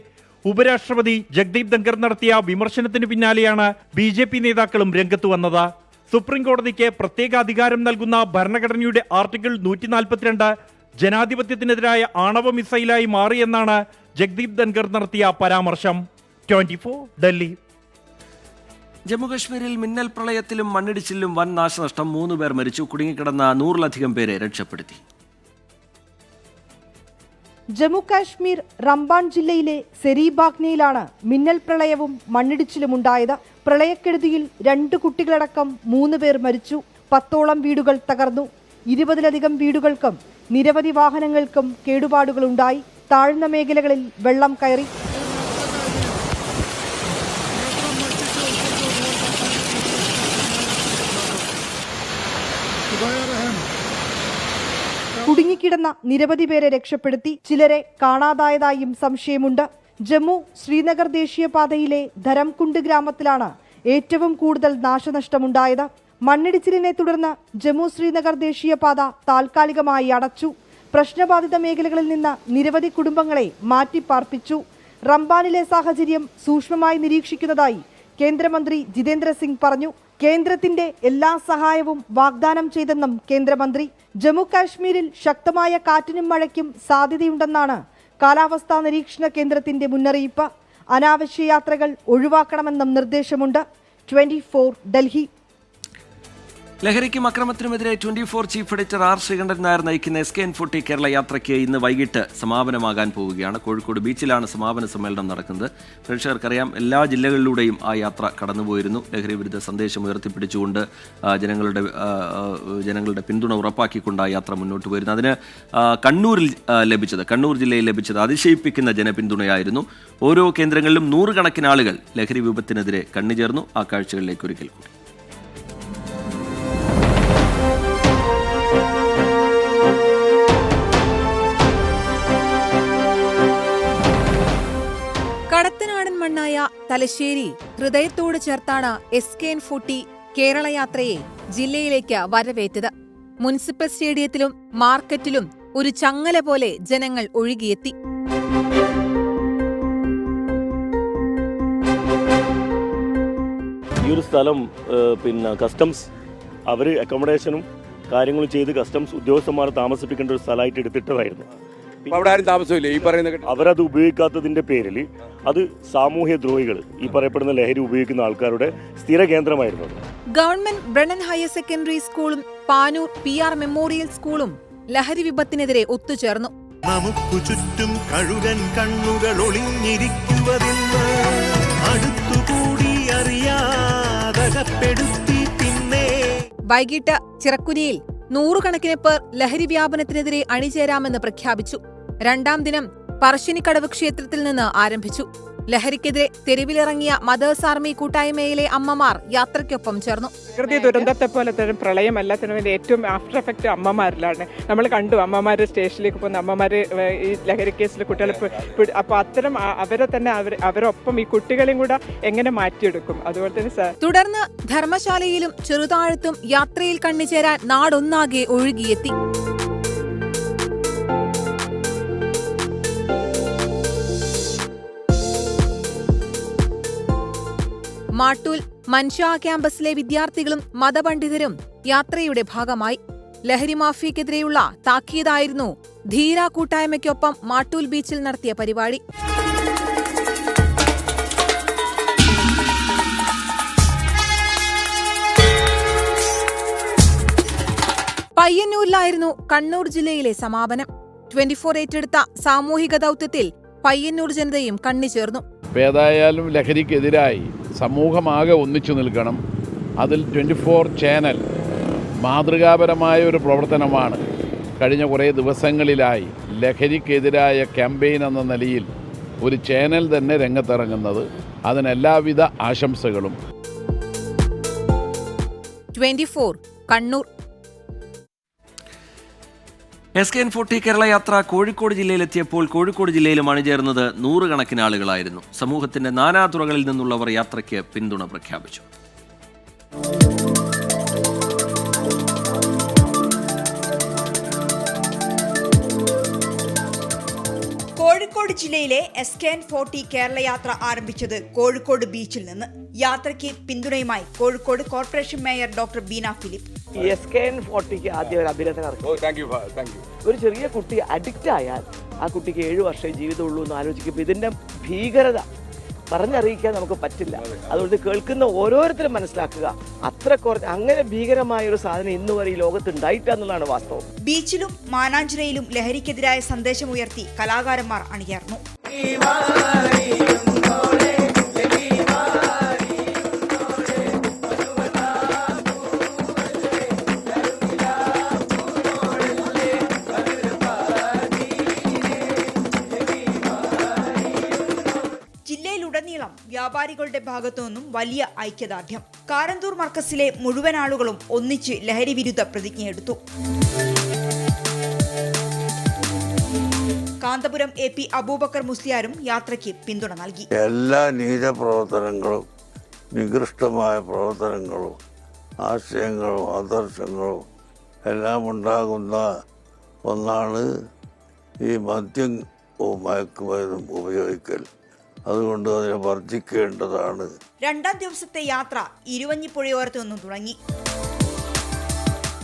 ഉപരാഷ്ട്രപതി ജഗ്ദീപ് ധൻഖർ നടത്തിയ വിമർശനത്തിന് പിന്നാലെയാണ് BJP നേതാക്കളും രംഗത്ത് വന്നത്. സുപ്രീം കോടതിക്ക് പ്രത്യേക അധികാരം നൽകുന്ന ഭരണഘടനയുടെ ആർട്ടിക്കിൾ 142 ജനാധിപത്യത്തിനെതിരായ ആണവ മിസൈലായി മാറിയെന്നാണ് ജഗ്ദീപ് ധൻഖർ നടത്തിയ പരാമർശം. 24 ഡൽഹി. ജമ്മുകശ്മീരിൽ മിന്നൽ പ്രളയത്തിലും മണ്ണിടിച്ചിലും വൻ നാശനഷ്ടം. 3 പേർ മരിച്ചു. കുടുങ്ങിക്കിടന്ന 100-ലധികം പേരെ രക്ഷപ്പെടുത്തി. ജമ്മു കാശ്മീർ റംബാൻ ജില്ലയിലെ സെരീബാഗ്നയിലാണ് മിന്നൽ പ്രളയവും മണ്ണിടിച്ചിലും ഉണ്ടായത്. പ്രളയക്കെടുതിയിൽ 2 കുട്ടികളടക്കം 3 പേർ മരിച്ചു. 10ഓളം വീടുകൾ തകർന്നു. 20-ലധികം വീടുകൾക്കും നിരവധി വാഹനങ്ങൾക്കും കേടുപാടുകളുണ്ടായി. താഴ്ന്ന മേഖലകളിൽ വെള്ളം കയറി. കുടുങ്ങിക്കിടന്ന നിരവധി പേരെ രക്ഷപ്പെടുത്തി. ചിലരെ കാണാതായതായും സംശയമുണ്ട്. ജമ്മു ശ്രീനഗർ ദേശീയപാതയിലെ ധരംകുണ്ട് ഗ്രാമത്തിലാണ് ഏറ്റവും കൂടുതൽ നാശനഷ്ടമുണ്ടായത്. മണ്ണിടിച്ചിലിനെ തുടർന്ന് ജമ്മു ശ്രീനഗർ ദേശീയപാത താൽക്കാലികമായി അടച്ചു. പ്രശ്നബാധിത മേഖലകളിൽ നിന്ന് നിരവധി കുടുംബങ്ങളെ മാറ്റിപ്പാർപ്പിച്ചു. റംബാനിലെ സാഹചര്യം സൂക്ഷ്മമായി നിരീക്ഷിക്കുന്നതായി കേന്ദ്രമന്ത്രി ജിതേന്ദ്ര സിംഗ് പറഞ്ഞു. കേന്ദ്രത്തിന്റെ എല്ലാ സഹായവും വാഗ്ദാനം ചെയ്തെന്നും കേന്ദ്രമന്ത്രി. ജമ്മു കാശ്മീരിൽ ശക്തമായ കാറ്റിനും മഴയ്ക്കും സാധ്യതയുണ്ടെന്നാണ് കാലാവസ്ഥാ നിരീക്ഷണ കേന്ദ്രത്തിന്റെ മുന്നറിയിപ്പ്. അനാവശ്യ യാത്രകൾ ഒഴിവാക്കണമെന്നും നിർദ്ദേശമുണ്ട്. 24 ഡൽഹി. ലഹരിക്കും അക്രമത്തിനുമെതിരെ 24 chief editor R Sreekandan Nair നയിക്കുന്ന SKN40 കേരള യാത്രയ്ക്ക് ഇന്ന് വൈകിട്ട് സമാപനമാകാൻ പോവുകയാണ്. കോഴിക്കോട് ബീച്ചിലാണ് സമാപന സമ്മേളനം നടക്കുന്നത്. പ്രേക്ഷകർക്കറിയാം, എല്ലാ ജില്ലകളിലൂടെയും ആ യാത്ര കടന്നുപോയിരുന്നു. ലഹരി വിരുദ്ധ സന്ദേശം ഉയർത്തിപ്പിടിച്ചുകൊണ്ട് ജനങ്ങളുടെ പിന്തുണ ഉറപ്പാക്കിക്കൊണ്ട് ആ യാത്ര മുന്നോട്ട് പോയിരുന്നു. അതിന് കണ്ണൂർ ജില്ലയിൽ ലഭിച്ചത് അതിശയിപ്പിക്കുന്ന ജനപിന്തുണയായിരുന്നു. ഓരോ കേന്ദ്രങ്ങളിലും 100 കണക്കിന് ആളുകൾ ലഹരി വിപത്തിനെതിരെ കണ്ണുചേർന്നു. ആ കാഴ്ചകളിലേക്ക് ഒരിക്കൽ കൂടി. കടത്തനാടൻ മണ്ണായ തലശ്ശേരി ഹൃദയത്തോട് ചേർത്താണ് SKN40 കേരള യാത്രയെ ജില്ലയിലേക്ക് വരവേറ്റത്. മുനിസിപ്പൽ സ്റ്റേഡിയത്തിലും മാർക്കറ്റിലും ഒരു ചങ്ങല പോലെ ജനങ്ങൾ ഒഴുകിയെത്തി. ഈ ഒരു സ്ഥലം കസ്റ്റംസ് അവർ അക്കോമഡേഷനും കാര്യങ്ങളും ചെയ്ത് കസ്റ്റംസ് ഉദ്യോഗസ്ഥന്മാരെ താമസിപ്പിക്കേണ്ട ഒരു സ്ഥലമായിട്ട് എടുത്തിട്ടതായിരുന്നു. അവിടെ ആരും താമസമില്ല. ഈ പറയുന്ന അവരത് ഉപയോഗിക്കാത്തതിന്റെ പേരിൽ അത് സാമൂഹ്യ ദ്രോഹികൾ, ഈ പറയപ്പെടുന്ന ലഹരി ഉപയോഗിക്കുന്ന ആൾക്കാരുടെ സ്ഥിര കേന്ദ്രമായിരുന്നു. ഗവൺമെന്റ് ബ്രണ്ണൻ ഹയർ സെക്കൻഡറി സ്കൂളും പാനൂർ PR മെമ്മോറിയൽ സ്കൂളും ലഹരി വിപത്തിനെതിരെ ഒത്തുചേർന്നു. നമുക്കു ചുറ്റും കഴുകൻ കണ്ണുകൾ ഒളിഞ്ഞിരിക്കുവതെന്ന് അടുത്തുകൂടി അറിയാതകപ്പെടുത്തി. പിന്നെ വൈകിട്ട് ചിറക്കുനിയിൽ 100 കണക്കിന് പേർ ലഹരി വ്യാപനത്തിനെതിരെ അണിചേരാമെന്ന് പ്രഖ്യാപിച്ചു. 2ാം ദിനം പറശ്ശിനിക്കടവ് ക്ഷേത്രത്തിൽ നിന്ന് ആരംഭിച്ചു. ലഹരിക്കെതിരെ തെരുവിലിറങ്ങിയ മദേഴ്സ് ആർമി കൂട്ടായ്മയിലെ അമ്മമാർ യാത്രയ്ക്കൊപ്പം ചേർന്നു. പ്രകൃതി ദുരന്തത്തെ പോലെ തന്നെ പ്രളയം എല്ലാത്തിനും ഏറ്റവും ആഫ്റ്റർ എഫക്റ്റ് അമ്മമാരിലാണ്. നമ്മൾ കണ്ടു അമ്മമാർ സ്റ്റേഷനിലേക്ക് പോകുന്ന അമ്മമാർ ഈ ലഹരി കേസിൽ കുട്ടികളെ അപ്പോൾ അത്തരം അവരെ തന്നെ അവരൊപ്പം ഈ കുട്ടികളെയും കൂടെ എങ്ങനെ മാറ്റിയെടുക്കും. അതുപോലെ തന്നെ തുടർന്ന് ധർമ്മശാലയിലും ചെറുതാഴത്തും യാത്രയിൽ കണ്ണുചേരാൻ നാടൊന്നാകെ ഒഴുകിയെത്തി. മാട്ടൂൽ മൻഷാ ക്യാമ്പസിലെ വിദ്യാർത്ഥികളും മതപണ്ഡിതരും യാത്രയുടെ ഭാഗമായി. ലഹരി മാഫിയക്കെതിരെയുള്ള താക്കീതായിരുന്നു ധീര കൂട്ടായ്മയ്ക്കൊപ്പം മാട്ടൂൽ ബീച്ചിൽ നടത്തിയ പരിപാടി. പയ്യന്നൂരിലായിരുന്നു കണ്ണൂർ ജില്ലയിലെ സമാപനം. 24 ഏറ്റെടുത്ത സാമൂഹിക ദൗത്യത്തിൽ പയ്യന്നൂർ ജനതയും കണ്ണിച്ചേർന്നു. ഏതായാലും ലഹരിക്കെതിരായി സമൂഹമാകെ ഒന്നിച്ചു നിൽക്കണം. അതിൽ 24 ചാനൽ മാതൃകാപരമായ ഒരു പ്രവർത്തനമാണ്. കഴിഞ്ഞ കുറേ ദിവസങ്ങളിലായി ലഹരിക്കെതിരായ ക്യാമ്പയിൻ എന്ന നിലയിൽ ഒരു ചാനൽ തന്നെ രംഗത്തിറങ്ങുന്നത്. അതിന് എല്ലാവിധ ആശംസകളും. 24 കണ്ണൂർ. SKN40 കേരള യാത്ര കോഴിക്കോട് ജില്ലയിലെത്തിയപ്പോൾ കോഴിക്കോട് ജില്ലയിലും അണിചേർന്നത് 100 കണക്കിന് ആളുകളായിരുന്നു. സമൂഹത്തിന്റെ നാനാതുറകളിൽ നിന്നുള്ളവർ യാത്രയ്ക്ക് പിന്തുണ പ്രഖ്യാപിച്ചു. കോഴിക്കോട് ജില്ലയിലെ SKN40 കേരള യാത്ര ആരംഭിച്ചത് കോഴിക്കോട് ബീച്ചിൽ നിന്ന്. യാത്രയ്ക്ക് പിന്തുണയുമായി Kozhikode corporation mayor doctor Beena Philip. SKN40ക്ക് ആദ്യം ഒരു അഭിനന്ദനം. ഒരു ചെറിയ കുട്ടി അഡിക്റ്റ് ആയാൽ ആ കുട്ടിക്ക് 7 വർഷമേ ജീവിതമുള്ളൂ എന്ന് ആലോചിക്കുമ്പോൾ ഇതിന്റെ ഭീകരത പറഞ്ഞറിയിക്കാൻ നമുക്ക് പറ്റില്ല. അതുകൊണ്ട് കേൾക്കുന്ന ഓരോരുത്തരും മനസ്സിലാക്കുക, അങ്ങനെ ഭീകരമായ ഒരു സാധനം ഇന്ന് വരെ ഈ ലോകത്ത് ഉണ്ടായിട്ടാന്നുള്ളതാണ് വാസ്തവം. ബീച്ചിലും മാനാഞ്ചിറയിലും ലഹരിക്കെതിരായ സന്ദേശമുയർത്തി കലാകാരന്മാർ അണിചേർന്നു. ജില്ലയിലുടനീളം വ്യാപാരികളുടെ ഭാഗത്തു നിന്നും വലിയ ഐക്യദാർഢ്യം. കാരന്തൂർ മർക്കസിലെ മുഴുവൻ ആളുകളും ഒന്നിച്ച് ലഹരി വിരുദ്ധ പ്രതിജ്ഞയെടുത്തു. കാന്തപുരം AP അബൂബക്കർ മുസ്ലിയാരും യാത്രയ്ക്ക് പിന്തുണ നൽകി. എല്ലാ നീചപ്രവർത്തനങ്ങളും, നികൃഷ്ടമായ പ്രവർത്തനങ്ങളും, ആശയങ്ങളും ആദർശങ്ങളും എല്ലാം ഉണ്ടാകുന്ന ഒന്നാണ് ഈ മദ്യവും മയക്കുമരുന്നും ഉപയോഗിക്കൽ. അതുകൊണ്ട് അതിനെ വർജിക്കേണ്ടതാണ്. 2ാം ദിവസത്തെ യാത്ര ഇരുവഞ്ഞിപ്പുഴയോരത്തു നിന്നും തുടങ്ങി.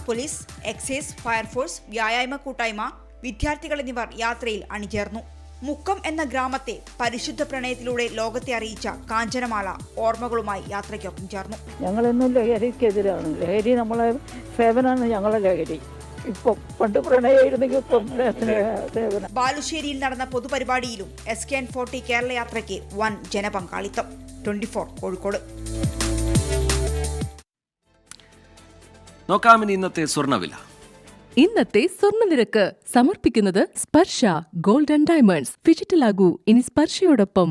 പോലീസ്, എക്സൈസ്, ഫയർഫോഴ്സ്, വ്യായാമ കൂട്ടായ്മ, വിദ്യാർത്ഥികൾ എന്നിവർ യാത്രയിൽ അണിചേർന്നു. മുക്കം എന്ന ഗ്രാമത്തെ പരിശുദ്ധ പ്രണയത്തിലൂടെ ലോകത്തെ അറിയിച്ച കാഞ്ചനമാല ഓർമ്മകളുമായി യാത്രയ്ക്കൊപ്പം ചേർന്നു. ഞങ്ങളെന്നും ലഹരിക്കെതിരാണ്. ലഹരി നമ്മളെ സേവനമാണ് ഞങ്ങളെ ലഹരി. ഇപ്പൊ പണ്ട് പ്രണയായിരുന്നെങ്കിൽ സേവനം. ബാലുശ്ശേരിയിൽ നടന്ന പൊതുപരിപാടിയിലും SKN40 കേരള യാത്രയ്ക്ക് വൻ ജനപങ്കാളിത്തം. 24 കോഴിക്കോട്. നോക്കാമിനി ഇന്നത്തെ സ്വർണ്ണവില. ഇന്നത്തെ സ്വർണ്ണനിരക്ക് സമർപ്പിക്കുന്നത് സ്പർശ ഗോൾഡ് ആൻഡ് ഡയമണ്ട്സ്. ഫിജിറ്റലാകൂ ഇനി സ്പർശയോടൊപ്പം.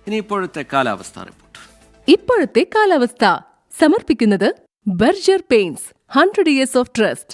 ഇനി ഇപ്പോഴത്തെ കാലാവസ്ഥ റിപ്പോർട്ട്. ഇപ്പോഴത്തെ കാലാവസ്ഥ സമർപ്പിക്കുന്നത് Berger paints 100 years of trust.